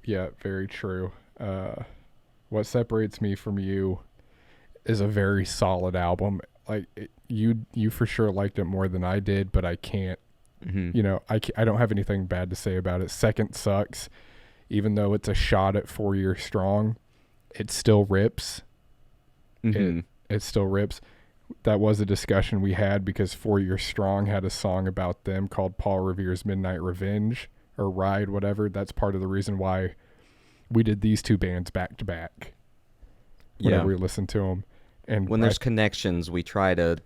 Yeah, very true. What Separates Me From You is a very solid album. Like you for sure liked it more than I did, but I can't. Mm-hmm. You know, I don't have anything bad to say about it. Second Sucks, even though it's a shot at 4 Year Strong, it still rips. Mm-hmm. It still rips. That was a discussion we had because 4 Year Strong had a song about them called Paul Revere's Midnight Revenge or Ride, whatever. That's part of the reason why we did these two bands back to back whenever we listened to them. And when there's connections, we try to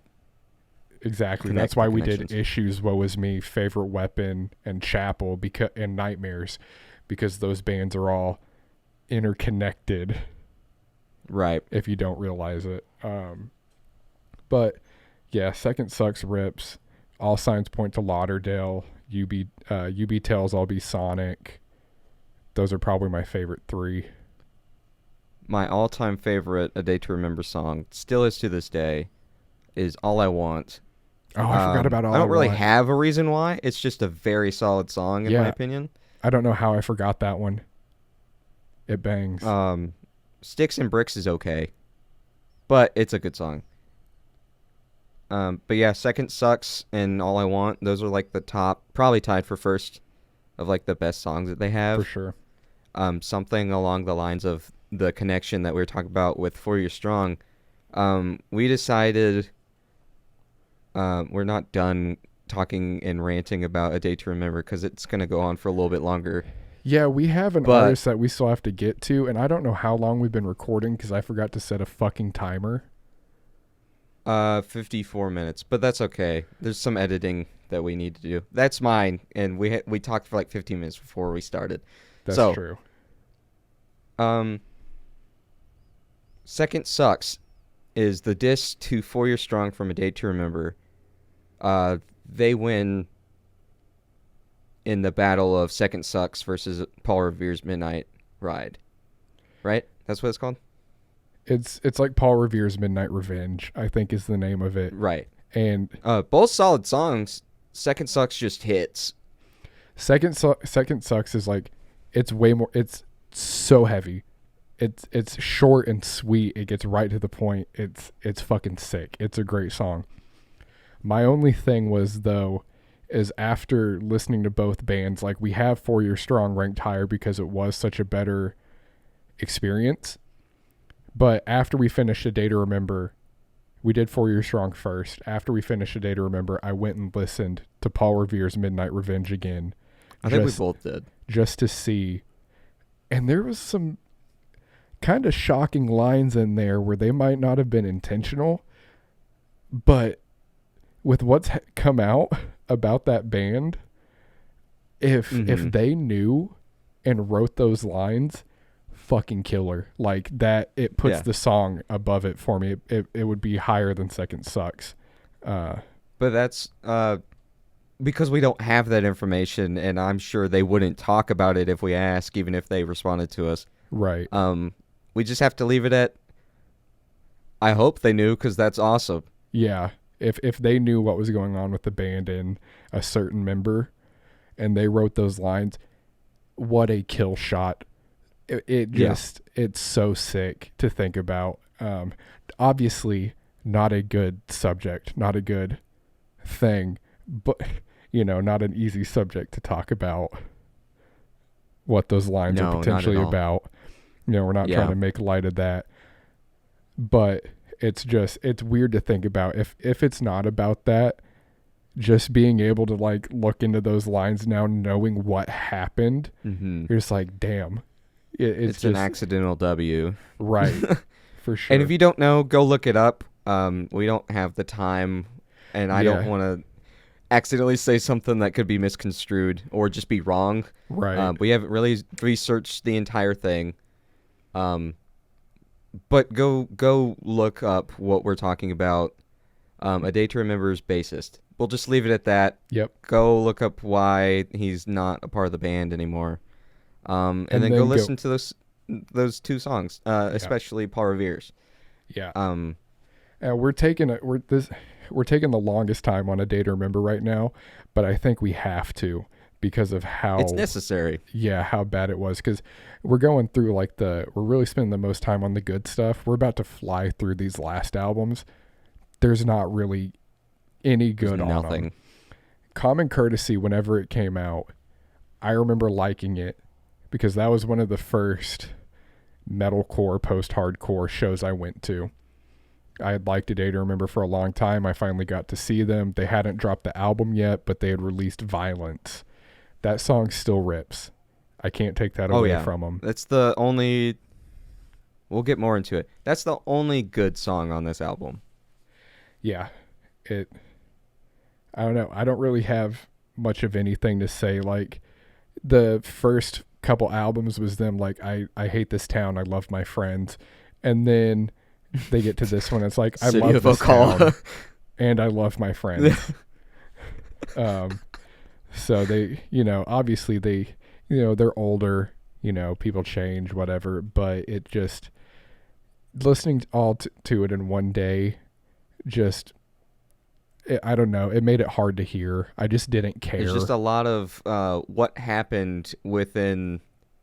exactly. That's why we did Issues, Woe Is Me, Favorite Weapon, and Chapel and Nightmares, because those bands are all interconnected. Right. If you don't realize it. But yeah, Second Sucks rips. All Signs Point to Lauderdale. UB Tells I'll Be Sonic. Those are probably my favorite 3. My all-time favorite A Day to Remember song, still is to this day, is All I Want. Oh, I forgot about All I don't really Want. have a reason why. It's just a very solid song, in my opinion. I don't know how I forgot that one. It bangs. Sticks and Bricks is okay, but it's a good song. But yeah, Second Sucks and All I Want, those are like the top, probably tied for first of like the best songs that they have. For sure. Something along the lines of the connection that we were talking about with 4 Year Strong. We decided we're not done talking and ranting about A Day to Remember because it's going to go on for a little bit longer. Yeah, we have an artist that we still have to get to, and I don't know how long we've been recording because I forgot to set a fucking timer. 54 minutes, but that's okay. There's some editing that we need to do. That's mine, and we talked for like 15 minutes before we started. That's true. Second Sucks is the diss to 4 Year Strong from A Day to Remember. They win in the battle of Second Sucks versus Paul Revere's Midnight Ride. Right? That's what it's called? It's like Paul Revere's Midnight Revenge, I think is the name of it. Right. And both solid songs. Second Sucks just hits. Second Sucks is like, it's way more, it's so heavy. It's short and sweet. It gets right to the point. It's fucking sick. It's a great song. My only thing was, though, is after listening to both bands, like, we have 4 Year Strong ranked higher because it was such a better experience. But after we finished A Day to Remember, we did 4 Year Strong first. After we finished A Day to Remember, I went and listened to Paul Revere's Midnight Revenge again. I think we both did. Just to see. And there was some kind of shocking lines in there where they might not have been intentional. But with what's come out about that band, if they knew and wrote those lines, fucking killer. Like that, it puts the song above it for me. It would be higher than Second Sucks. But that's because we don't have that information, and I'm sure they wouldn't talk about it if we ask, even if they responded to us. Right. We just have to leave it at, I hope they knew, because that's awesome. Yeah. If they knew what was going on with the band and a certain member, and they wrote those lines, what a kill shot. It's so sick to think about. Obviously not a good subject, not a good thing, but not an easy subject to talk about what those lines are potentially about. We're not trying to make light of that, but it's weird to think about if it's not about that, just being able to like look into those lines now, knowing what happened, you're just like, damn. It's just an accidental W. Right. For sure. And if you don't know, go look it up. We don't have the time, and I don't want to accidentally say something that could be misconstrued or just be wrong. Right. We haven't really researched the entire thing. But go look up what we're talking about. A Day to Remember's bassist. We'll just leave it at that. Yep. Go look up why he's not a part of the band anymore. And then go listen to those two songs, especially Paul Revere's. Yeah. We're taking the longest time on A Day to Remember right now, but I think we have to because of how it's necessary. Yeah, how bad it was, because we're going through we're really spending the most time on the good stuff. We're about to fly through these last albums. There's not really any good on them. Common Courtesy, whenever it came out, I remember liking it because that was one of the first metalcore, post-hardcore shows I went to. I had liked A Day to Remember for a long time. I finally got to see them. They hadn't dropped the album yet, but they had released Violence. That song still rips. I can't take that away from them. That's the only... We'll get more into it. That's the only good song on this album. Yeah. I don't know. I don't really have much of anything to say. Like, the first couple albums was them like, I hate this town. I love my friends. And then they get to this one. It's like, I love this town and I love my friends. So they, obviously they, they're older, people change, whatever, but it just, listening all to it in one day just I don't know. It made it hard to hear. I just didn't care. There's just a lot of what happened within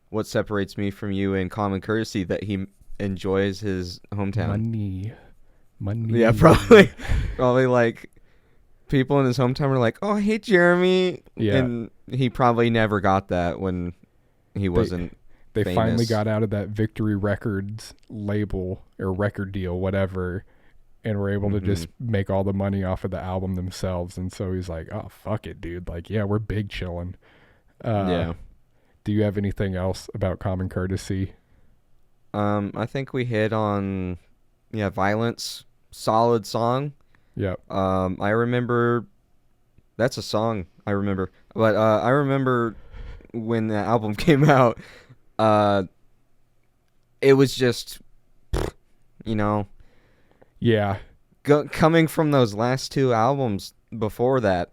What Separates Me From You and Common Courtesy that he enjoys his hometown. Money. Yeah, probably like people in his hometown were like, "Oh, hey, Jeremy," Yeah. and he probably never got that when he wasn't. They famous. finally got out of that Victory Records label or record deal, whatever, and were able to just make all the money off of the album themselves. And so he's like, "Oh, fuck it, dude! Like, yeah, we're big chilling." Yeah. Do you have anything else about Common Courtesy? I think we hit on, Violence. Solid song. Yep. I remember. That's a song I remember, but I remember when the album came out. It was just, Yeah. coming from those last two albums before that,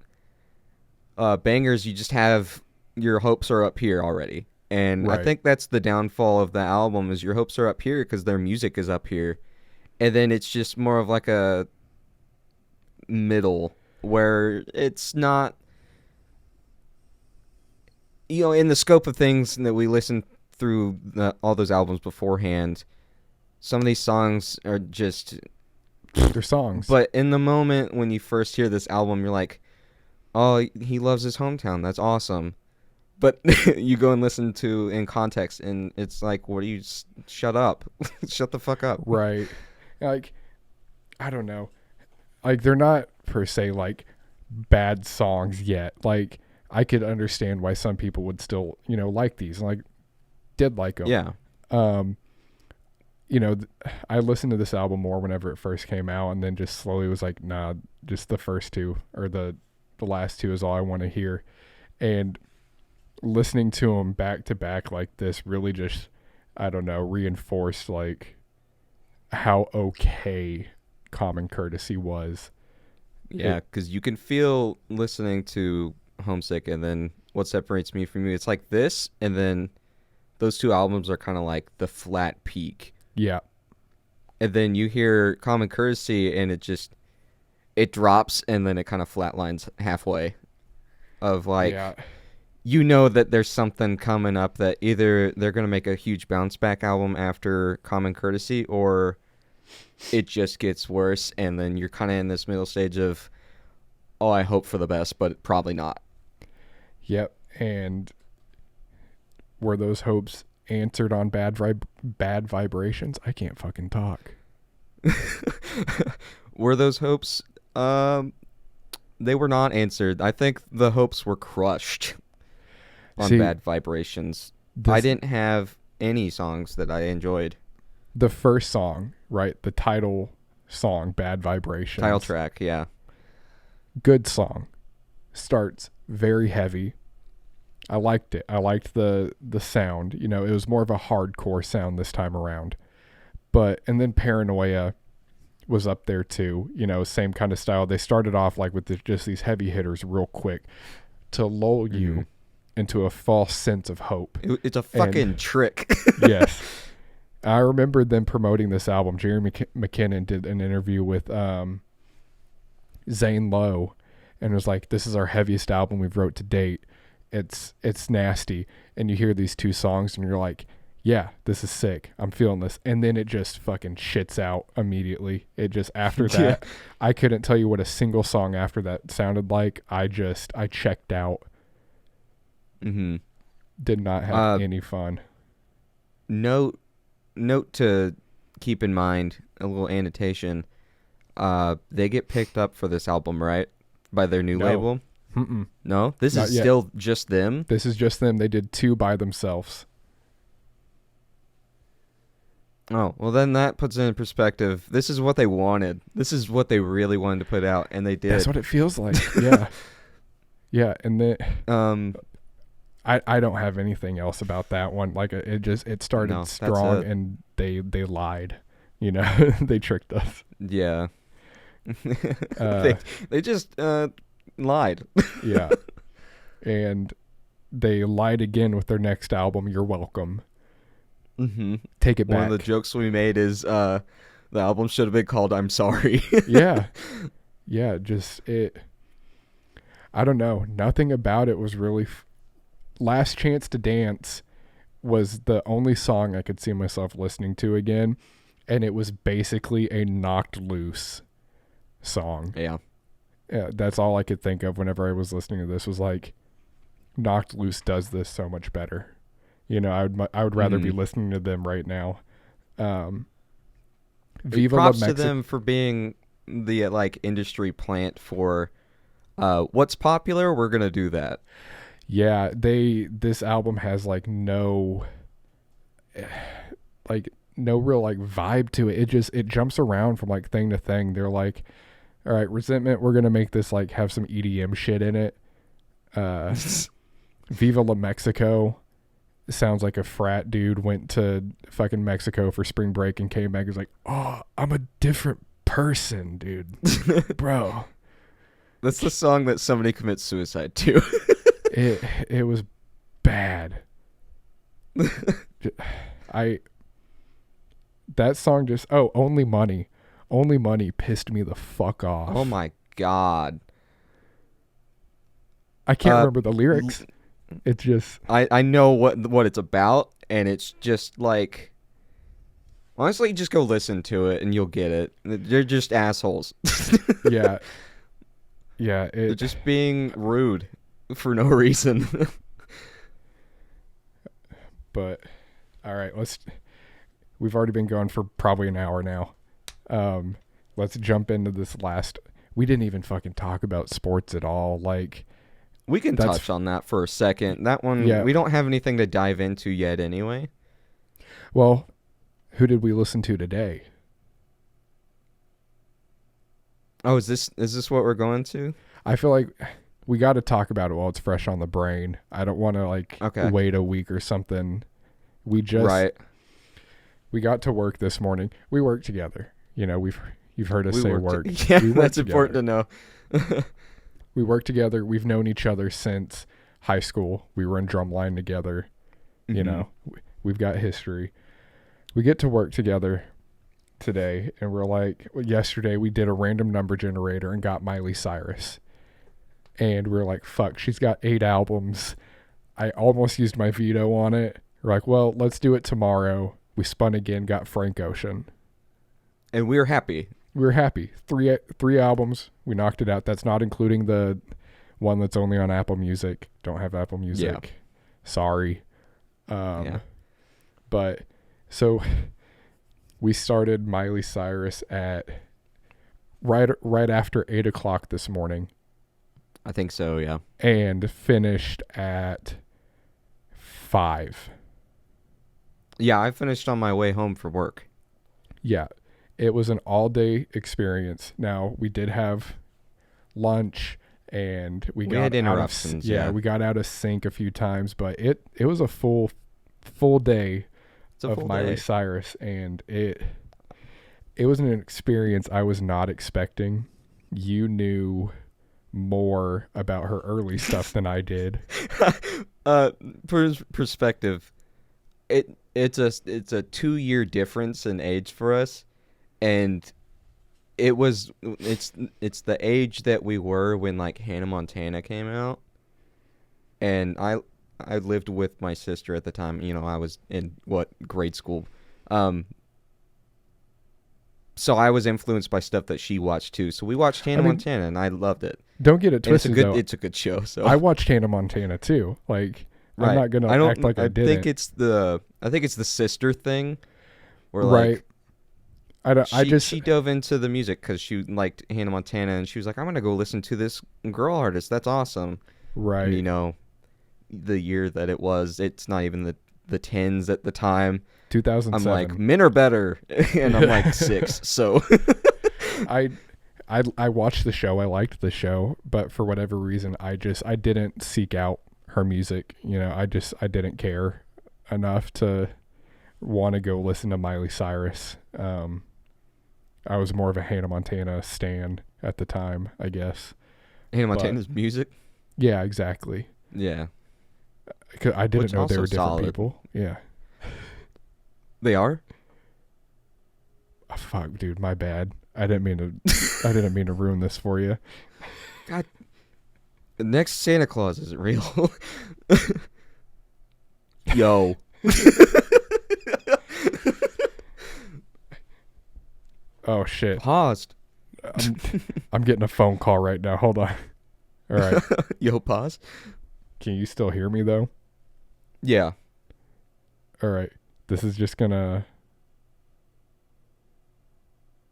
bangers. You just have your hopes are up here already, and Right. I think that's the downfall of the album is your hopes are up here because their music is up here, and then it's just more of like a middle where it's not, in the scope of things that we listened through all those albums beforehand. Some of these songs are just, They're songs. but in the moment when you first hear this album, you're like, oh, he loves his hometown. That's awesome. But you go and listen to in context, and it's like, what do you? Shut up. Shut the fuck up. Right. Like, I don't know. Like, they're not per se like bad songs yet. Like, I could understand why some people would still, like these. Like, did like them. Yeah. I listened to this album more whenever it first came out, and then just slowly was like, nah, just the first two or the last two is all I want to hear. And listening to them back to back like this really just, I don't know, reinforced like how okay Common Courtesy was. Yeah, because you can feel listening to Homesick and then What Separates Me From You. It's like this, and then those two albums are kind of like the flat peak. Yeah. And then you hear Common Courtesy, and it drops, and then it kind of flatlines halfway. Of like, Yeah. That there's something coming up that either they're going to make a huge bounce back album after Common Courtesy, or it just gets worse, and then you're kind of in this middle stage of, oh, I hope for the best, but probably not. Yep. And were those hopes answered on bad vibrations? I can't fucking talk. Were those hopes? They were not answered. I think the hopes were crushed on See, Bad Vibrations. I didn't have any songs that I enjoyed. The first song, right? The title song, Bad Vibrations. Title track, yeah. Good song. Starts very heavy. I liked it. I liked the sound. It was more of a hardcore sound this time around. And then Paranoia was up there too. Same kind of style. They started off like with just these heavy hitters real quick to lull you into a false sense of hope. It's a fucking trick. Yes. I remember them promoting this album. Jerry McKinnon did an interview with Zane Lowe and was like, this is our heaviest album we've wrote to date. It's nasty. And you hear these two songs and you're like, yeah, this is sick. I'm feeling this. And then it just fucking shits out immediately. It just, after that, I couldn't tell you what a single song after that sounded like. I checked out. Mm-hmm. Did not have any fun. Note to keep in mind, a little annotation. They get picked up for this album, right? By their new label? Mm-mm. No? This Not is yet. still just them? This is just them. They did 2 by themselves. Oh, well then that puts it in perspective. This is what they wanted. This is what they really wanted to put out, and they did. That's what it feels like. Yeah. Yeah, and then I don't have anything else about that one. Like it started strong and they lied. They tricked us. Yeah. They just lied. Yeah. And they lied again with their next album, You're Welcome. Mm-hmm. Take it back. One of the jokes we made is the album should have been called I'm Sorry. Yeah. yeah, just it. I don't know. Nothing about it was really. Last Chance to Dance was the only song I could see myself listening to again, and it was basically a Knocked Loose song. Yeah. Yeah, that's all I could think of whenever I was listening to this was like, Knocked Loose does this so much better. You know, I would rather be listening to them right now. Viva La Props to Mexico. them for being the like industry plant for what's popular. We're gonna do that. Yeah, this album has like no real like vibe to it. It jumps around from like thing to thing. They're like, all right, Resentment, we're gonna make this like have some EDM shit in it. Viva La Mexico sounds like a frat dude went to fucking Mexico for spring break and came back and was like, oh, I'm a different person, dude. Bro. That's the song that somebody commits suicide to. It was bad. That song just Only Money pissed me the fuck off. Oh my god. I can't remember the lyrics. It's just I know what it's about, and it's just like, honestly, just go listen to it and you'll get it. They're just assholes. yeah. They're just being rude for no reason. But all right, we've already been going for probably an hour now. Let's jump into this last. We didn't even fucking talk about sports at all. Like, we can touch on that for a second. That one, we don't have anything to dive into yet anyway. Well, who did we listen to today? Oh, is this what we're going to? I feel like we got to talk about it while it's fresh on the brain. I don't want to wait a week or something. We got to work this morning. We work together. You know, you've heard us say work. Yeah, that's important to know. We work together. We've known each other since high school. We were in drumline together. You know, we've got history. We get to work together today, and we're like, yesterday we did a random number generator and got Miley Cyrus. And we're like, fuck, she's got 8 albums. I almost used my veto on it. We're like, well, let's do it tomorrow. We spun again, got Frank Ocean. And we were happy. We were happy. Three albums. We knocked it out. That's not including the one that's only on Apple Music. Don't have Apple Music. Yeah. Sorry. But so we started Miley Cyrus at right after 8 o'clock this morning. I think so, yeah. And finished at 5. Yeah, I finished on my way home from work. Yeah. It was an all-day experience. Now, we did have lunch, and we got had interruptions. We got out of sync a few times, but it was a full day of Miley Cyrus, and it was an experience I was not expecting. You knew more about her early stuff than I did. For perspective, it's a 2-year difference in age for us. And it's the age that we were when like Hannah Montana came out, and I lived with my sister at the time. You know, I was in grade school, so I was influenced by stuff that she watched too. So we watched Hannah Montana, and I loved it. Don't get it twisted. It's a good show. So I watched Hannah Montana too. Like, right. I'm not gonna act like I didn't. I think it's the sister thing, where like. Right. She dove into the music because she liked Hannah Montana, and she was like, I'm going to go listen to this girl artist. That's awesome. Right. And, you know, the year that it was, it's not even the 10s at the time. 2007. I'm like, men are better. And I'm like 6. So I watched the show. I liked the show. But for whatever reason, I didn't seek out her music. You know, I didn't care enough to want to go listen to Miley Cyrus. I was more of a Hannah Montana stan at the time, I guess. Hannah Montana's music? Yeah, exactly. Yeah. I didn't know they were different people. Yeah. They are? Oh, fuck, dude, my bad. I didn't mean to ruin this for you. God, the next Santa Claus isn't real. Yo. Oh shit. Paused. I'm getting a phone call right now. Hold on. All right. Yo, pause. Can you still hear me though? Yeah. All right. This is just gonna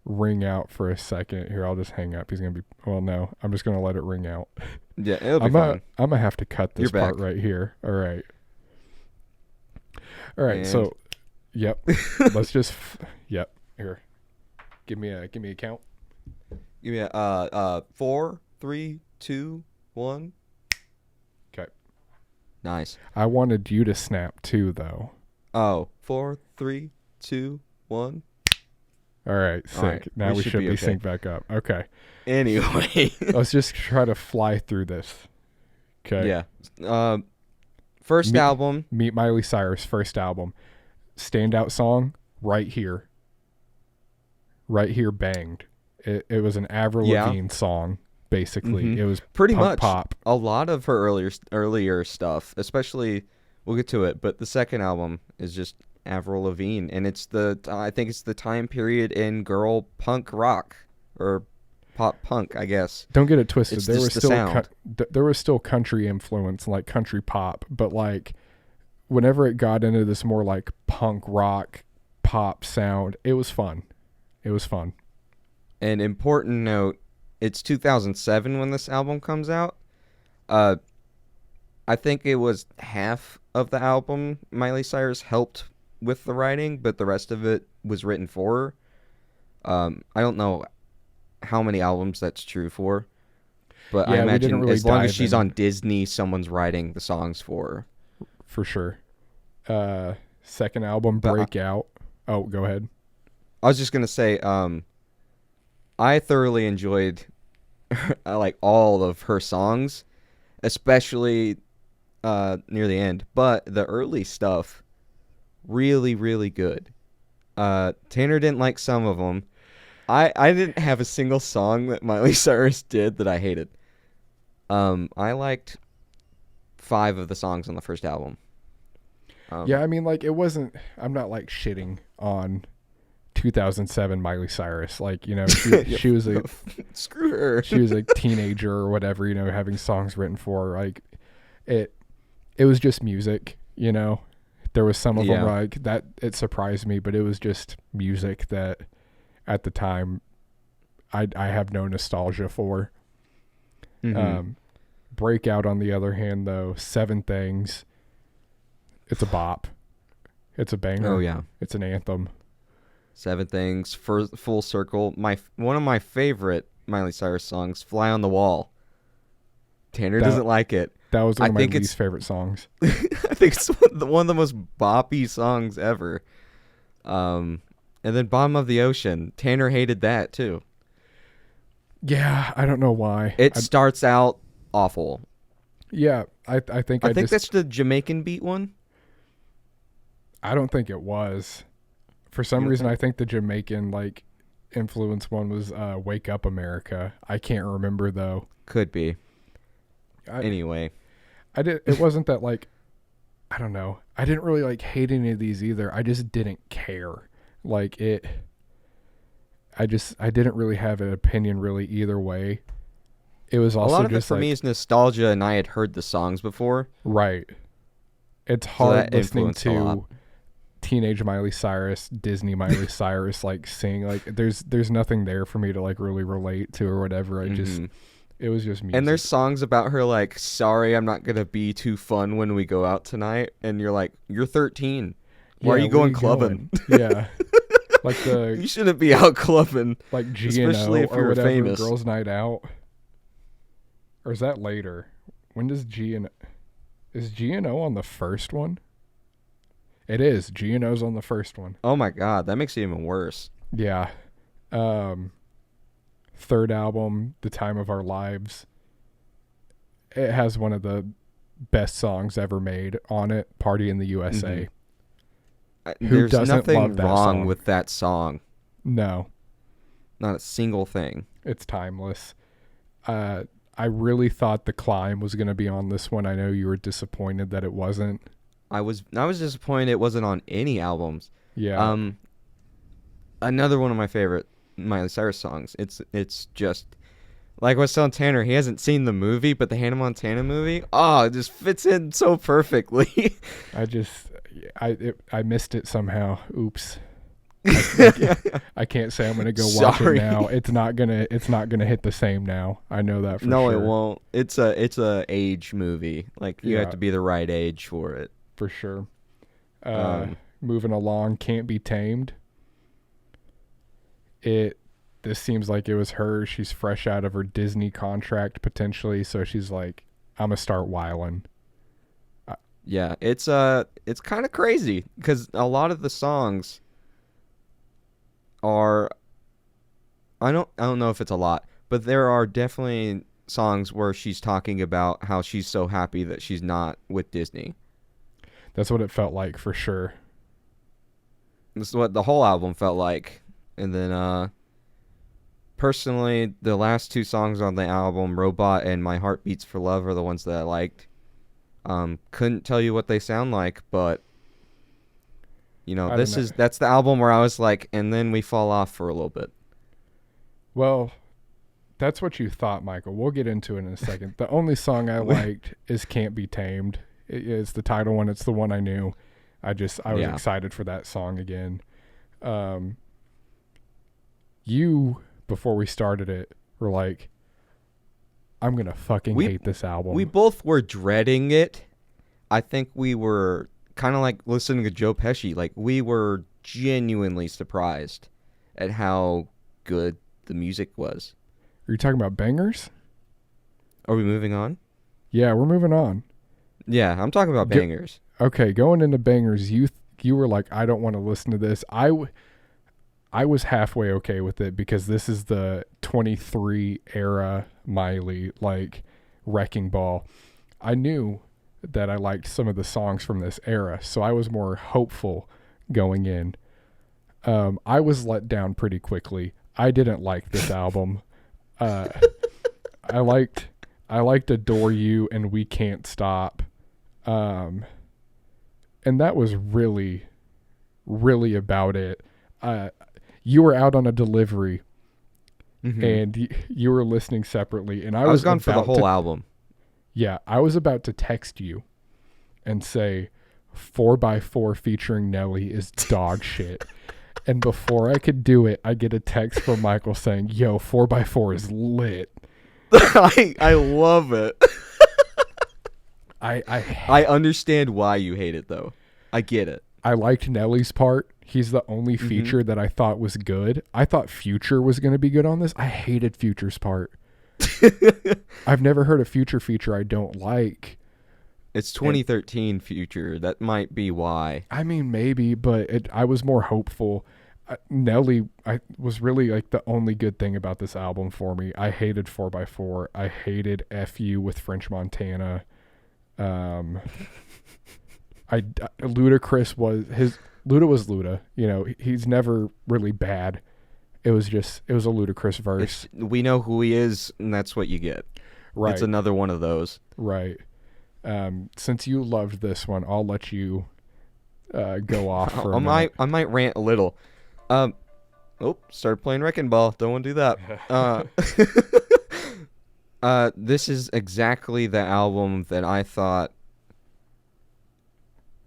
ring out for a second. Here, I'll just hang up. He's gonna be. Well, no, I'm just gonna let it ring out. Yeah, it'll be fine. I'm gonna have to cut this You're part back. right here. All right. All right. And- So, yep. Let's just. Yep. Here. Give me a count. Give me a 4, 3, 2, 1. Okay. Nice. I wanted you to snap too, though. Oh, 4, 3, 2, 1. All right. Sync. All right, Now we we should should be be okay. synced back up. Okay. Anyway. Let's just try to fly through this. Okay. Yeah. First album. Meet Miley Cyrus, first album. Standout song, Right Here. Right Here banged. It was an Avril Yeah. Lavigne song, basically. Mhm. It was Pretty punk much. pop. A lot of her earlier stuff, especially, we'll get to it, but the second album is just Avril Lavigne, and I think it's the time period in girl punk rock, or pop punk, I guess. Don't get it twisted. It's There was just the still sound. there was still country influence, like country pop, but like whenever it got into this more like punk rock pop sound, it was fun. It was fun. An important note, it's 2007 when this album comes out. I think it was half of the album Miley Cyrus helped with the writing, but the rest of it was written for her. I don't know how many albums that's true for, but I Yeah, we didn't imagine really as long as dive she's in. on Disney, someone's writing the songs for her. For sure. Second album, But Breakout. Oh, go ahead. I was just gonna say, I thoroughly enjoyed like all of her songs, especially near the end. But the early stuff, really, really good. Tanner didn't like some of them. I didn't have a single song that Miley Cyrus did that I hated. I liked 5 of the songs on the first album. Yeah, I mean, like, it wasn't. I'm not like shitting on 2007 Miley Cyrus. Like, you know, she was a Screw her. she was a teenager or whatever. You know, having songs written for her. Like, it was just music. You know, there was some of them Yeah. like that. It surprised me, but it was just music that at the time I have no nostalgia for. Mhm. Breakout, on the other hand, though, 7 Things. It's a bop. It's a banger. Oh yeah. It's an anthem. 7 Things, Full Circle. One of my favorite Miley Cyrus songs, Fly on the Wall. Tanner That- doesn't like it. That was one I of my think least favorite songs. I think it's one of the most boppy songs ever. And then Bottom of the Ocean. Tanner hated that too. Yeah, I don't know why. It starts out awful. Yeah, I think I think that's the Jamaican beat one. I don't think it was. For some You don't reason, think- I think the Jamaican like influence one was "Wake Up America." I can't remember though. Could be. I, Anyway. I did. It wasn't that like, I don't know. I didn't really like hate any of these either. I just didn't care. Like it. I didn't really have an opinion really either way. It was A also lot of it just for like, me is nostalgia, and I had heard the songs before. right. It's So hard that listening influenced a lot. to teenage Miley Cyrus, Disney Miley Cyrus, like sing. Like there's nothing there for me to like really relate to or whatever. Mhm. It was just music. And there's songs about her like, sorry, I'm not going to be too fun when we go out tonight. And you're like, you're 13. Why are Yeah, you where going clubbing? Yeah. Like You shouldn't be out clubbing. like G&O especially if or you're whatever, famous. Girls Night Out. Or is that later? When does is G&O on the first one? It is. G&O's on the first one. Oh my God, that makes it even worse. Yeah. Third album, The Time of Our Lives. It has one of the best songs ever made on it, Party in the USA. There's doesn't nothing love that wrong song? with that song. No. Not a single thing. It's timeless. I really thought The Climb was going to be on this one. I know you were disappointed that it wasn't. I was disappointed it wasn't on any albums. Yeah. Another one of my favorite Miley Cyrus songs. It's just like I was telling Tanner, he hasn't seen the movie, but the Hannah Montana movie, it just fits in so perfectly. I missed it somehow. Oops. I can't say I'm gonna go watch it now. It's not gonna hit the same now. I know that for sure. No, it won't. It's a age movie. Like you have to be the right age for it. For sure. Moving along, Can't Be Tamed. This seems like it was her. She's fresh out of her Disney contract potentially, so she's like, I'm gonna start wilding. Yeah, it's kind of crazy because a lot of the songs are, I don't know if it's a lot, but there are definitely songs where she's talking about how she's so happy that she's not with Disney. That's what it felt like for sure. This is what the whole album felt like. And then personally, the last two songs on the album, Robot and My Heart Beats for Love, are the ones that I liked. Couldn't tell you what they sound like, but that's the album where I was like, and then we fall off for a little bit. Well, that's what you thought, Michael. We'll get into it in a second. The only song I liked is Can't Be Tamed. It is the title one. It's the one I knew. I was excited for that song again. You, before we started it, were like, I'm going to fucking hate this album. We both were dreading it. I think we were kind of like listening to Joe Pesci. Like, we were genuinely surprised at how good the music was. Are you talking about bangers? Are we moving on? Yeah, we're moving on. Yeah, I'm talking about bangers. Okay, going into bangers, you were like, I don't want to listen to this. I was halfway okay with it because this is the 23 era Miley, like Wrecking Ball. I knew that I liked some of the songs from this era, so I was more hopeful going in. I was let down pretty quickly. I didn't like this album. I liked Adore You and We Can't Stop. And that was really, really about it. You were out on a delivery, and you were listening separately, and I was gone for the whole album. Yeah, I was about to text you and say 4x4 featuring Nelly is dog shit. And before I could do it, I get a text from Michael saying, yo, 4x4 is lit. I love it. I understand why you hate it, though. I get it. I liked Nelly's part. He's the only feature that I thought was good. I thought Future was going to be good on this. I hated Future's part. I've never heard a Future feature I don't like. It's 2013 Future. That might be why. I mean, maybe, but I was more hopeful. Nelly was really like the only good thing about this album for me. I hated 4x4. I hated FU with French Montana. Ludacris was Luda. You know, he's never really bad. It was a Ludacris verse. We know who he is, and that's what you get. Right. It's another one of those. Right. Since you loved this one, I'll let you go off for a minute. I might rant a little. Started playing Wrecking Ball. Don't want to do that. This is exactly the album that I thought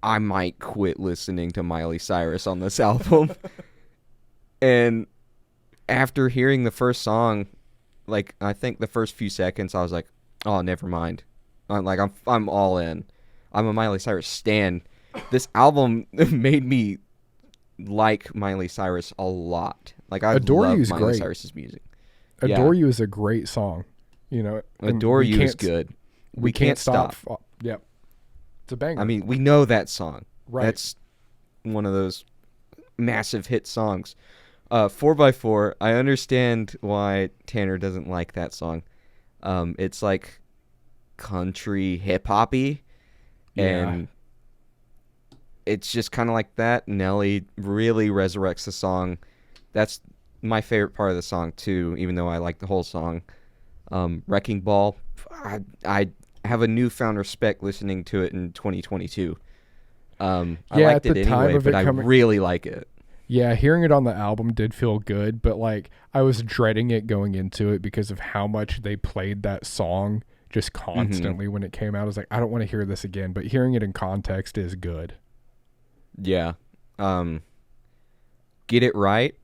I might quit listening to Miley Cyrus on this album. And after hearing the first song, like I think the first few seconds, I was like, "Oh, never mind." I'm all in. I'm a Miley Cyrus stan. This album made me like Miley Cyrus a lot. Like I love Miley Cyrus's music. Adore You is a great song. You know, Adore You is good. We can't stop. Yep. It's a banger. I mean, we know that song. Right. That's one of those massive hit songs. 4x4, I understand why Tanner doesn't like that song. It's like country hip-hoppy, and it's just kind of like that. Nelly really resurrects the song. That's my favorite part of the song too, even though I like the whole song. Wrecking Ball. I have a newfound respect listening to it in 2022. I Yeah, liked at the it time anyway, of it but I coming- really like it. Yeah, hearing it on the album did feel good, but like I was dreading it going into it because of how much they played that song just constantly when it came out. I was like, I don't want to hear this again, but hearing it in context is good. Yeah. Get It Right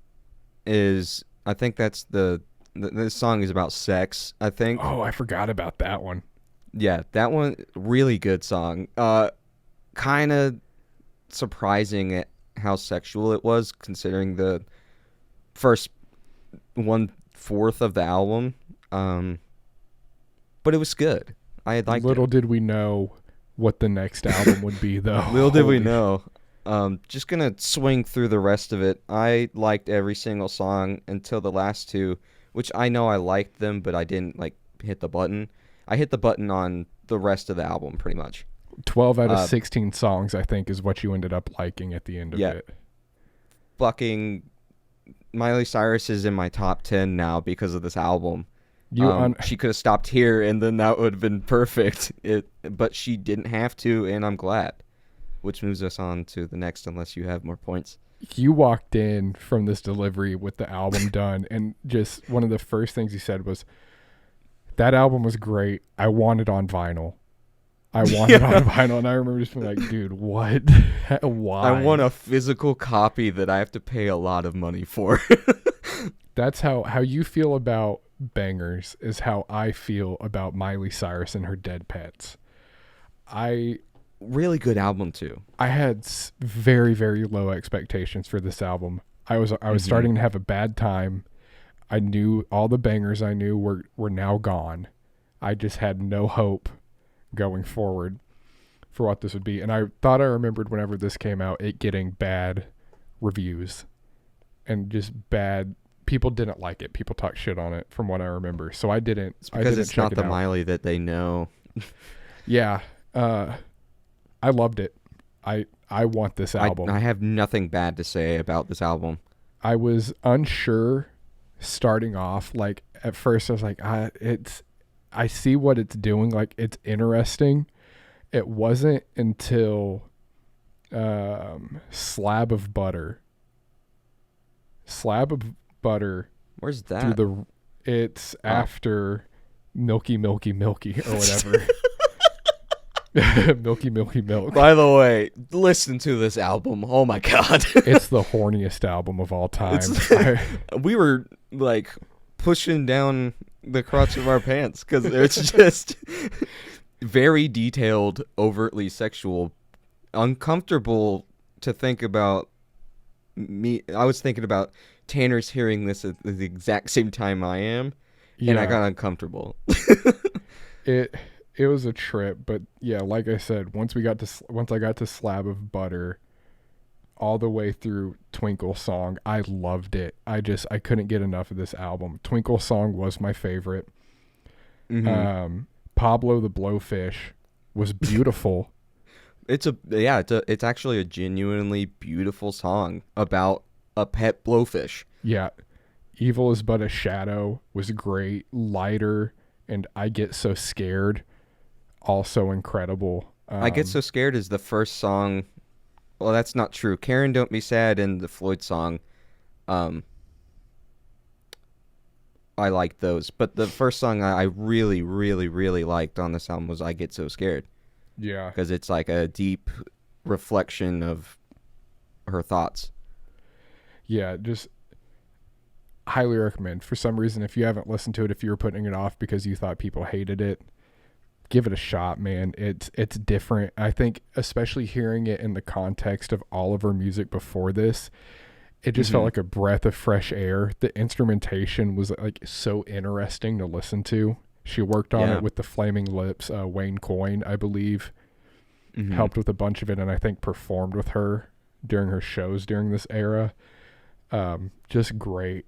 is, I think that's this song is about sex, I think. Oh, I forgot about that one. Yeah, that one, really good song. Kind of surprising at how sexual it was, considering the first 1/4 of the album. But it was good. I had liked Little it. did we know what the next album would be, though. Little did we Holy know. Just gonna swing through the rest of it. I liked every single song until the last two, which I know I liked them, but I didn't like hit the button. I hit the button on the rest of the album pretty much. 12 out of 16 songs, I think, is what you ended up liking at the end of Yeah. it. Fucking Miley Cyrus is in my top 10 now because of this album. She could have stopped here and then that would have been perfect. But she didn't have to, and I'm glad. Which moves us on to the next, unless you have more points. You walked in from this delivery with the album done, and just one of the first things you said was, that album was great. I want it on vinyl. I want it on vinyl. And I remember just being like, dude, what? Why? I want a physical copy that I have to pay a lot of money for. That's how you feel about bangers is how I feel about Miley Cyrus and her dead pets. Really good album too. I had very, very low expectations for this album. I was starting to have a bad time. I knew all the bangers I knew were now gone. I just had no hope going forward for what this would be. And I thought I remembered whenever this came out, it getting bad reviews and just bad. People didn't like it. People talked shit on it from what I remember. So I didn't. It's because it's check not it the out. Miley that they know. Yeah. I loved it. I want this album. I have nothing bad to say about this album. I was unsure starting off. Like at first I was like, I see what it's doing. Like it's interesting. It wasn't until Slab of Butter. Where's that? It's after Milky Milky Milky or whatever. Milky Milky Milk. By the way, listen to this album. Oh my god. It's the horniest album of all time. We were like pushing down the crotch of our pants because it's just very detailed, overtly sexual, uncomfortable to think about. I was thinking about Tanner's hearing this at the exact same time I am, and I got uncomfortable. It was a trip, but yeah, like I said, once I got to Slab of Butter, all the way through Twinkle Song, I loved it. I couldn't get enough of this album. Twinkle Song was my favorite. Pablo the Blowfish was beautiful. It's actually a genuinely beautiful song about a pet blowfish. Yeah. Evil is But a Shadow was great. Lighter and I Get So Scared, also incredible. I Get So Scared is the first song. Well, that's not true. Karen Don't Be Sad and the Floyd song. I liked those. But the first song I really, really, really liked on this album was I Get So Scared. Yeah. Because it's like a deep reflection of her thoughts. Yeah, just highly recommend. For some reason, if you haven't listened to it, if you were putting it off because you thought people hated it, give it a shot, man. It's different. I think especially hearing it in the context of all of her music before this, it just felt like a breath of fresh air. The instrumentation was like so interesting to listen to. She worked on it with the Flaming Lips. Wayne Coyne, I believe, helped with a bunch of it, and I think performed with her during her shows during this era. Just great.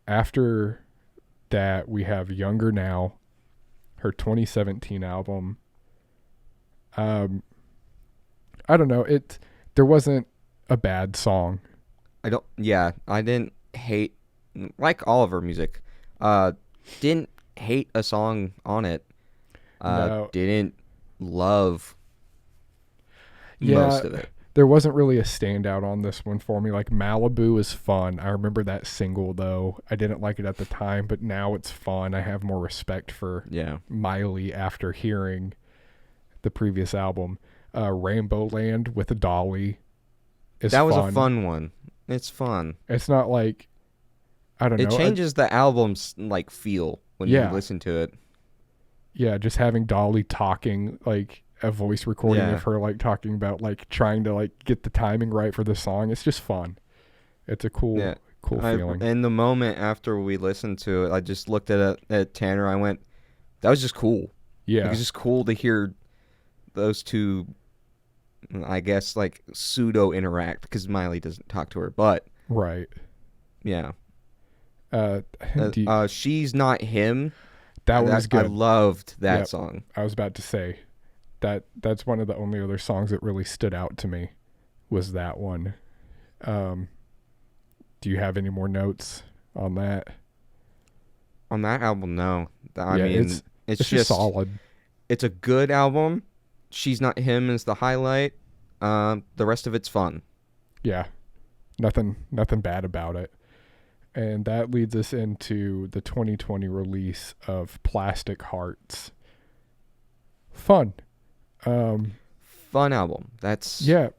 After that, we have Younger Now, her 2017 album. I don't know. There wasn't a bad song. I didn't hate like all of her music. Didn't hate a song on it. No. Didn't love Yeah, most of it. there wasn't really a standout on this one for me. Like Malibu is fun. I remember that single though. I didn't like it at the time, but now it's fun. I have more respect for Yeah. Miley after hearing the previous album. Rainbow Land with a Dolly is That was fun. a fun one. It's fun. It's not like, I don't know. It changes the album's like feel when Yeah. you listen to it. Yeah, just having Dolly talking, like a voice recording Yeah. of her like talking about like trying to like get the timing right for the song. It's just fun. It's a cool Yeah. feeling. In the moment after we listened to it, I just looked at Tanner. I went, "That was just cool. Yeah. It was just cool to hear those two, I guess, like pseudo interact because Miley doesn't talk to her, but Right. yeah, Do- She's Not Him. that one was I good. loved that Yep. song. I was about to say that's one of the only other songs that really stood out to me was that one. Do you have any more notes on that? On that album, no. I Yeah, mean, it's just solid. It's a good album. She's Not Him is the highlight. The rest of it's fun. Yeah. Nothing bad about it. And that leads us into the 2020 release of Plastic Hearts. Fun. Fun album. That's Yeah.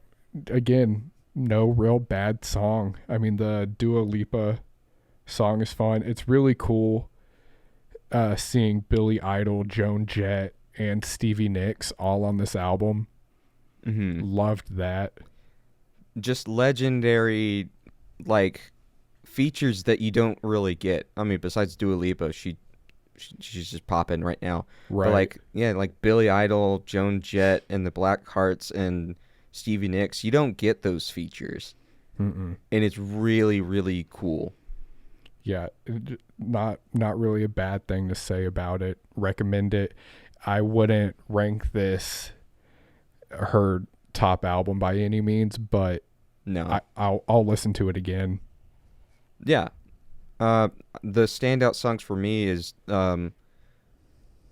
Again, no real bad song. I mean, the Dua Lipa song is fun. It's really cool seeing Billy Idol, Joan Jett, and Stevie Nicks all on this album. mhm. Loved that. Just legendary, like, features that you don't really get. I mean, besides Dua Lipa, she's just popping right now. Right. But like, yeah, like Billy Idol, Joan Jett, and the Blackhearts and Stevie Nicks, you don't get those features, Mm-mm. and it's really, really cool. Yeah, not really a bad thing to say about it. Recommend it. I wouldn't rank this her top album by any means, but No, I'll listen to it again. yeah. The standout songs for me is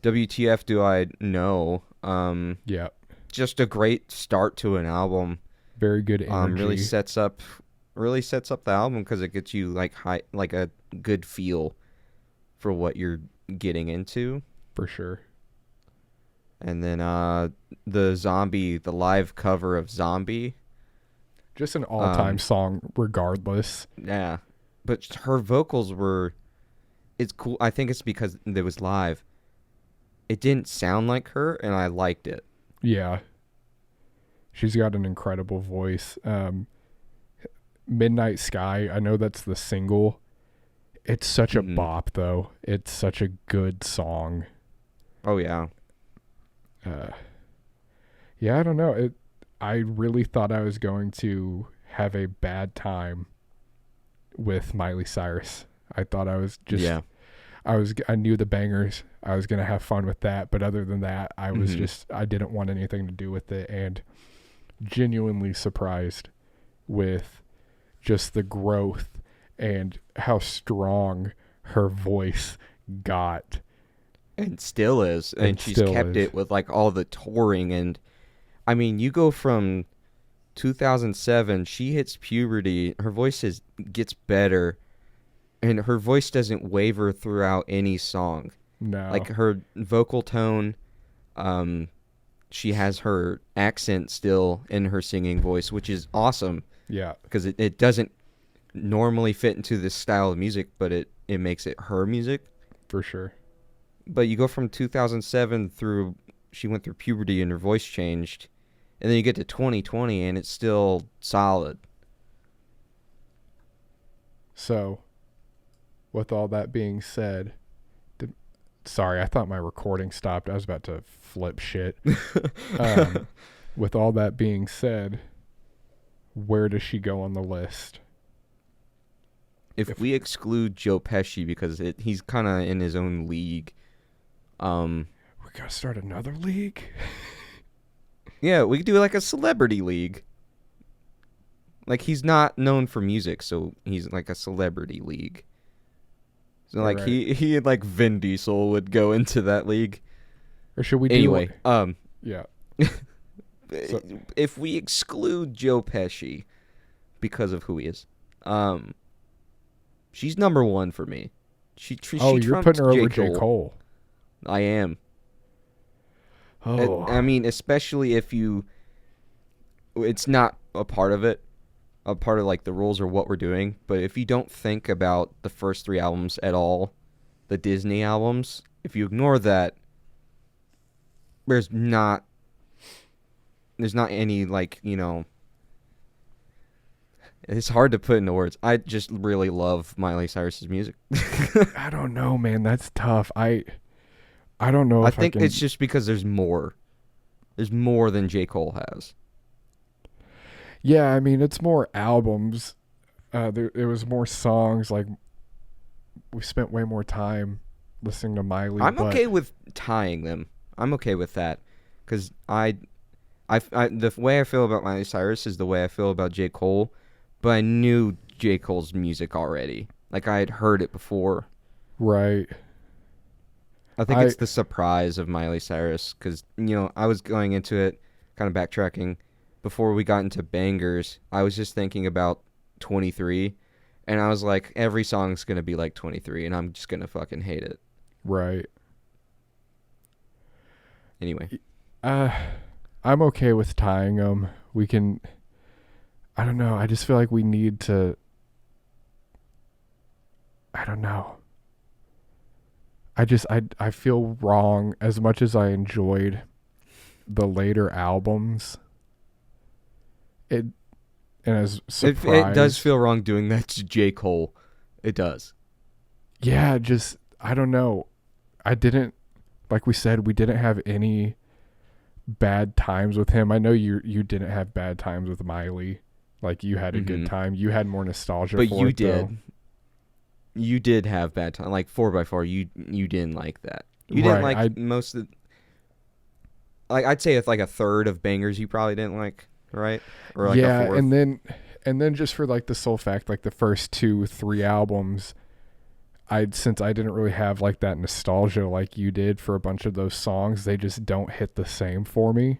WTF Do I Know? Yeah, Just a great start to an album. very good energy. Really sets up the album because it gets you like a good feel for what you're getting into. For sure. And then the live cover of Zombie. Just an all-time song regardless. Yeah. But her vocals it's cool. I think it's because it was live. It didn't sound like her, and I liked it. Yeah. She's got an incredible voice. Midnight Sky, I know that's the single. It's such a bop, though. It's such a good song. Oh, yeah. Yeah, I don't know. I really thought I was going to have a bad time with Miley Cyrus. I thought I was just... Yeah. I knew the bangers. I was going to have fun with that. But other than that, I was I didn't want anything to do with it. And genuinely surprised with just the growth and how strong her voice got. And still is. And she's kept it with like all the touring. And I mean, you go from 2007, she hits puberty, her voice gets better, and her voice doesn't waver throughout any song. No. Like her vocal tone, she has her accent still in her singing voice, which is awesome. Yeah. Because it doesn't normally fit into this style of music, but it makes it her music. For sure. But you go from 2007 she went through puberty and her voice changed, and then you get to 2020 and it's still solid. So, with all that being said, sorry, I thought my recording stopped. I was about to flip shit. With all that being said, where does she go on the list? If we exclude Joe Pesci because he's kind of in his own league. We gotta start another league? Yeah, we could do like a celebrity league. Like, he's not known for music, so he's like a celebrity league. So like Right. he and like Vin Diesel would go into that league. Or should we do Anyway, yeah. if we exclude Joe Pesci because of who he is, she's number one for me. She Oh, you're putting her over J. J. Cole. I am. Oh. I mean, especially if it's not a part of it, a part of like the rules or what we're doing. But if you don't think about the first 3 albums at all, the Disney albums, if you ignore that, there's not any like, it's hard to put into words. I just really love Miley Cyrus's music. I don't know, man. That's tough. I don't know I if think I can... it's just because there's more. There's more than J. Cole has. Yeah, I mean, it's more albums. It was more songs. Like, we spent way more time listening to Miley. I'm but okay with tying them. I'm okay with that. Because the way I feel about Miley Cyrus is the way I feel about J. Cole. But I knew J. Cole's music already. Like, I had heard it before. Right. I think it's the surprise of Miley Cyrus. Because, I was going into it, kind of backtracking. Before we got into bangers, I was just thinking about 23. And I was like, every song's going to be like 23. And I'm just going to fucking hate it. Right. Anyway. I'm okay with tying them. We can... I don't know. I just feel like we need to... I don't know. I feel wrong as much as I enjoyed the later albums. And as surprised... It does feel wrong doing that to J. Cole. It does. Yeah, just... I don't know. I didn't... Like we said, we didn't have any bad times with him. I know you didn't have bad times with Miley. Like, you had a good time. You had more nostalgia but for you it, did. though. You did have bad time. Like 4x4, you didn't like that. You didn't like most of... Like, I'd say it's like a third of bangers you probably didn't like, right? Or like yeah, a fourth. and then just for like the sole fact, like the first 2-3 albums, since I didn't really have like that nostalgia like you did for a bunch of those songs, they just don't hit the same for me.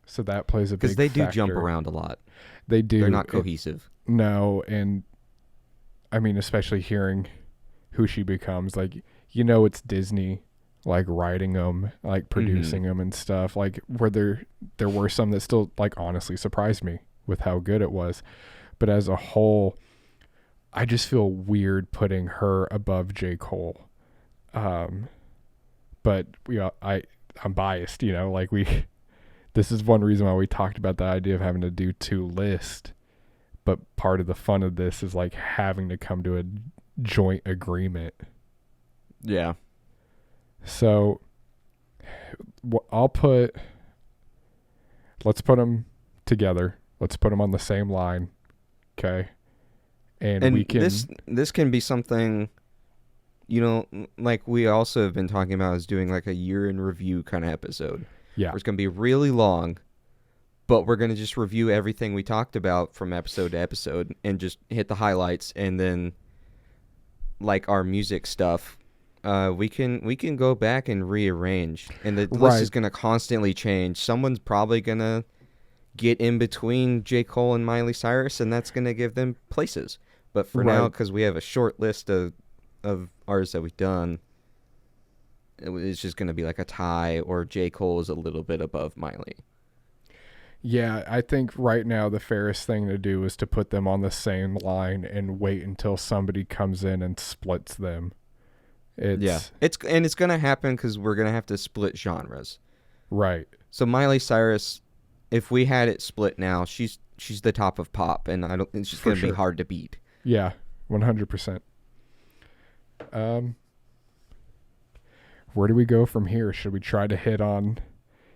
So that plays a big factor. Because they do jump around a lot. They do. They're not cohesive. No, and I mean, especially hearing who she becomes, like, it's Disney, like, writing them, like, producing them and stuff, like, where there were some that still, like, honestly surprised me with how good it was. But as a whole, I just feel weird putting her above J. Cole. But I'm biased, like, this is one reason why we talked about the idea of having to do 2 lists. But part of the fun of this is like having to come to a joint agreement. Yeah. So let's put them together. Let's put them on the same line. Okay. And we can... This can be something, like we also have been talking about, is doing like a year in review kind of episode. Yeah. It's going to be really long, but we're going to just review everything we talked about from episode to episode and just hit the highlights. And then, like our music stuff, we can go back and rearrange. And the list is going to constantly change. Someone's probably going to get in between J. Cole and Miley Cyrus, and that's going to give them places. But for now, because we have a short list of artists that we've done, it's just going to be like a tie, or J. Cole is a little bit above Miley. Yeah, I think right now the fairest thing to do is to put them on the same line and wait until somebody comes in and splits them. It's going to happen because we're going to have to split genres. Right. So Miley Cyrus, if we had it split now, she's the top of pop, and I don't think she's going to be hard to beat. Yeah, 100%. Where do we go from here? Should we try to hit on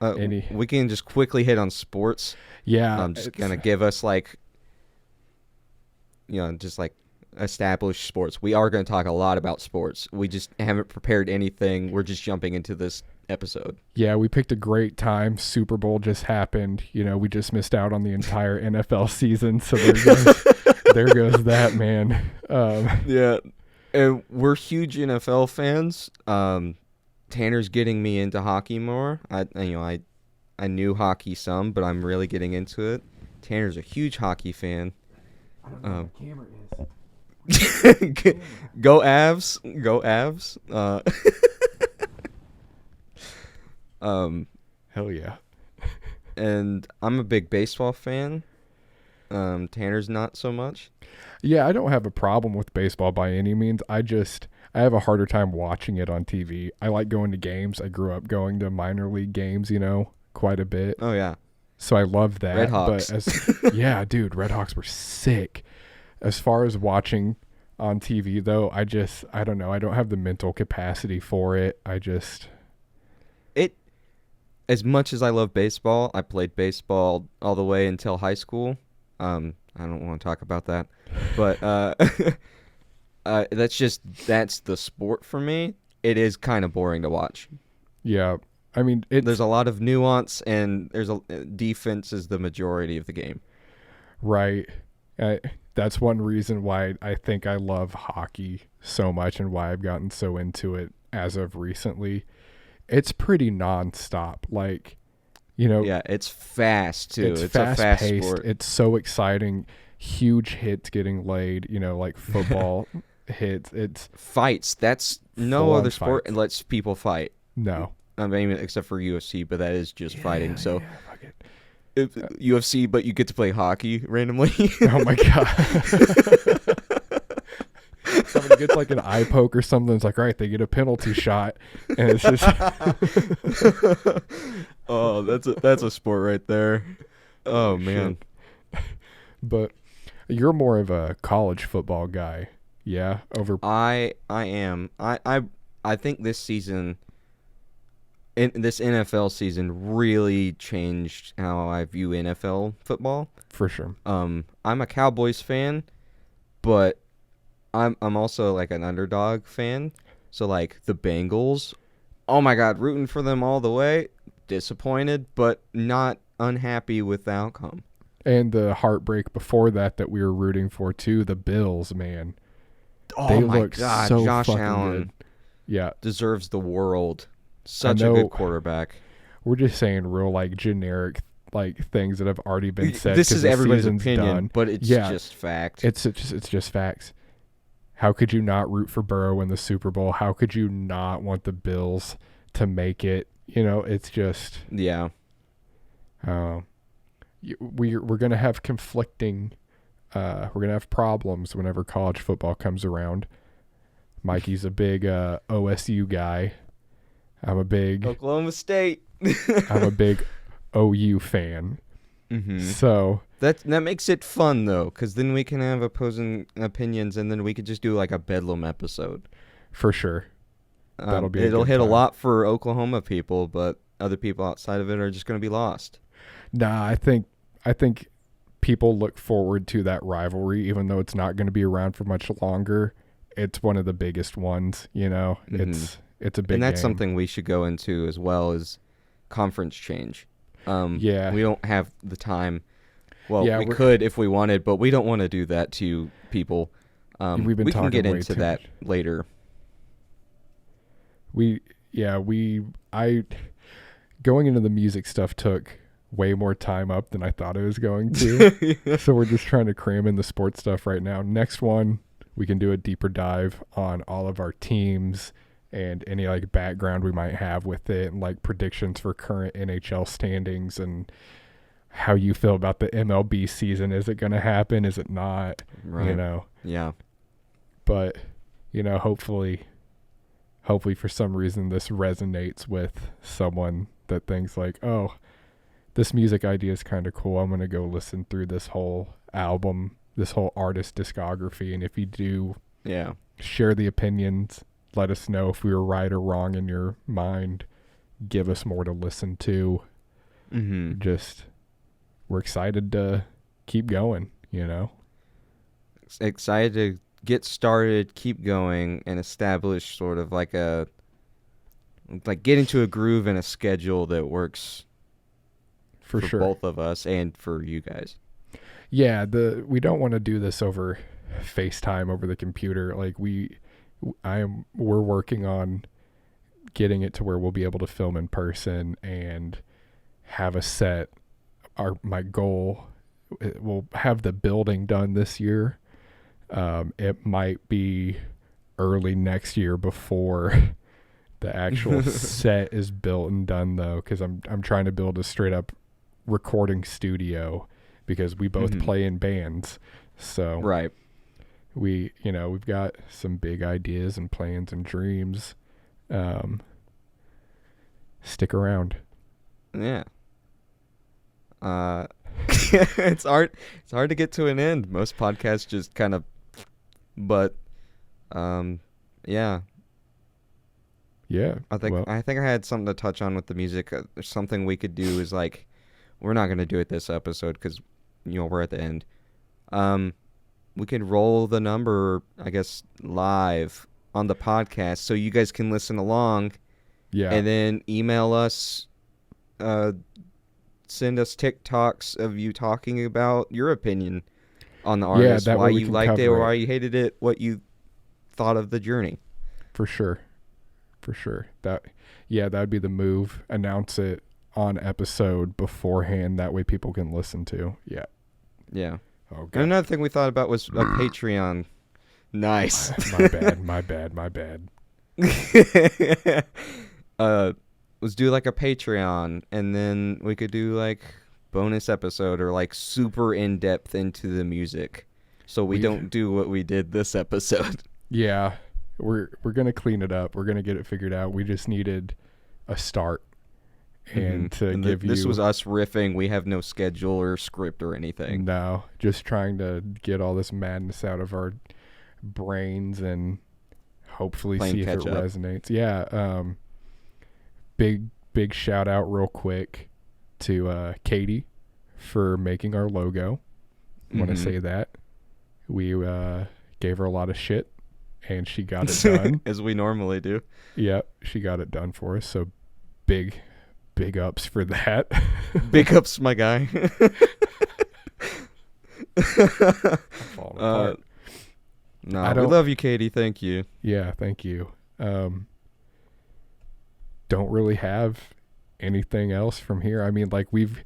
any? We can just quickly hit on sports. Yeah. Just going to give us like, just like established sports. We are going to talk a lot about sports. We just haven't prepared anything. We're just jumping into this episode. Yeah, we picked a great time. Super Bowl just happened. We just missed out on the entire NFL season. So there goes that, man. Yeah, and we're huge NFL fans. Tanner's getting me into hockey more. I knew hockey some, but I'm really getting into it. Tanner's a huge hockey fan. I don't know what the camera is. Go Avs! Go Avs! Hell yeah. And I'm a big baseball fan. Tanner's not so much. Yeah, I don't have a problem with baseball by any means. I have a harder time watching it on TV. I like going to games. I grew up going to minor league games, quite a bit. Oh yeah, So I love that. Red Hawks. Yeah, dude, Red Hawks were sick. As far as watching on TV though, I don't know. I don't have the mental capacity for it. As much as I love baseball, I played baseball all the way until high school. I don't want to talk about that, but that's the sport for me. It is kind of boring to watch. Yeah. I mean, there's a lot of nuance, and defense is the majority of the game. Right. That's one reason why I think I love hockey so much and why I've gotten so into it as of recently. It's pretty nonstop. Yeah, it's fast too. It's a fast paced. sport. It's so exciting. Huge hits getting laid, like football hits. It's fights. That's no other sport that lets people fight. No. I mean, except for UFC, but that is just fighting. So, fuck it. If UFC, but you get to play hockey randomly. Oh my god! Somebody gets an eye poke or something. It's right, they get a penalty shot, and it's just. Oh, that's a sport right there. Oh man. But you're more of a college football guy, yeah? I am. I think this season. This NFL season really changed how I view NFL football. For sure. I'm a Cowboys fan, but I'm also an underdog fan. So the Bengals, oh my god, rooting for them all the way. Disappointed, but not unhappy with the outcome. And the heartbreak before that we were rooting for too, the Bills, man. Oh they my look god, so Josh fucking Allen good. Yeah. Deserves the world. Such a good quarterback. We're just saying real generic things that have already been said. This is everybody's opinion, done. but it's just fact. It's just facts. How could you not root for Burrow in the Super Bowl? How could you not want the Bills to make it? It's just yeah. We're gonna have conflicting. We're gonna have problems whenever college football comes around. Mikey's a big OSU guy. I'm a big Oklahoma State. I'm a big OU fan. Mm-hmm. So that makes it fun though, because then we can have opposing opinions, and then we could just do a Bedlam episode. For sure, that'll be. It'll hit a lot for Oklahoma people, but other people outside of it are just going to be lost. Nah, I think people look forward to that rivalry, even though it's not going to be around for much longer. It's one of the biggest ones. Mm-hmm. It's a big, and that's game. something we should go into as well as conference change. Yeah, we don't have the time. Well, yeah, we could if we wanted, but we don't want to do that to people. We can get into that later. Going into the music stuff took way more time up than I thought it was going to. Yeah. So we're just trying to cram in the sports stuff right now. Next one, we can do a deeper dive on all of our teams and any background we might have with it, and predictions for current NHL standings and how you feel about the MLB season. Is it going to happen? Is it not? Right. Yeah. But, hopefully for some reason this resonates with someone that thinks oh, this music idea is kind of cool. I'm going to go listen through this whole album, this whole artist discography. And if you do share the opinions, let us know if we were right or wrong in your mind. Give us more to listen to. Mm-hmm. We're excited to keep going, Excited to get started, keep going, and establish sort of get into a groove and a schedule that works for sure. both of us and for you guys. Yeah, we don't want to do this over FaceTime over the computer. Like we're working on getting it to where we'll be able to film in person and have a set. My goal, we'll have the building done this year. It might be early next year before the actual set is built and done, though, because I'm trying to build a straight up recording studio because we both play in bands. So Right. we've got some big ideas and plans and dreams. Stick around. Yeah. It's hard to get to an end. Most podcasts just kind of, but yeah. Yeah. I think I had something to touch on with the music. Something we could do is like, we're not going to do it this episode cuz we're at the end. We could roll the number, I guess, live on the podcast so you guys can listen along. Yeah. And then email us, send us TikToks of you talking about your opinion on the artist, that why way we you can liked it or cover why you hated it, what you thought of the journey. For sure. That'd be the move. Announce it on episode beforehand. That way people can listen to. Yeah. Yeah. Oh, And another thing we thought about was a Patreon. Nice. My bad. Let's do like a Patreon, and then we could do like bonus episode or like super in depth into the music, so we don't do what we did this episode. Yeah, we're gonna clean it up. We're gonna get it figured out. We just needed a start, and This was us riffing. We have no schedule or script or anything. No, just trying to get all this madness out of our brains and hopefully Playing see if it catch up. resonates. Yeah. Big shout out real quick to Katie for making our logo. Want to say that we gave her a lot of shit and she got it done as we normally do. Yep, she got it done for us. So big ups for that. Big ups, my guy. Falling apart. No, we love you, Katie. Thank you. Yeah, thank you. Don't really have anything else from here. I mean, like we've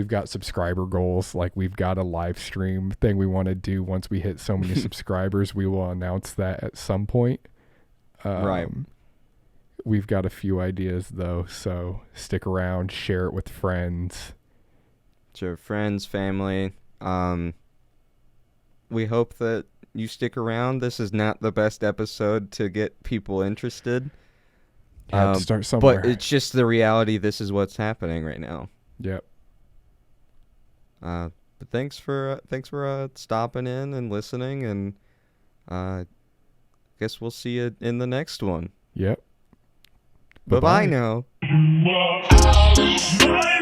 got subscriber goals. Like we've got a live stream thing we want to do. Once we hit so many subscribers, we will announce that at some point. Right. We've got a few ideas though, so stick around, share it with friends. To friends, family. We hope that you stick around. This is not the best episode to get people interested. Have to start somewhere. But it's just the reality. This is what's happening right now. Yep. But thanks for stopping in and listening, and guess we'll see you in the next one. Yep. Bye-bye now. You are out of my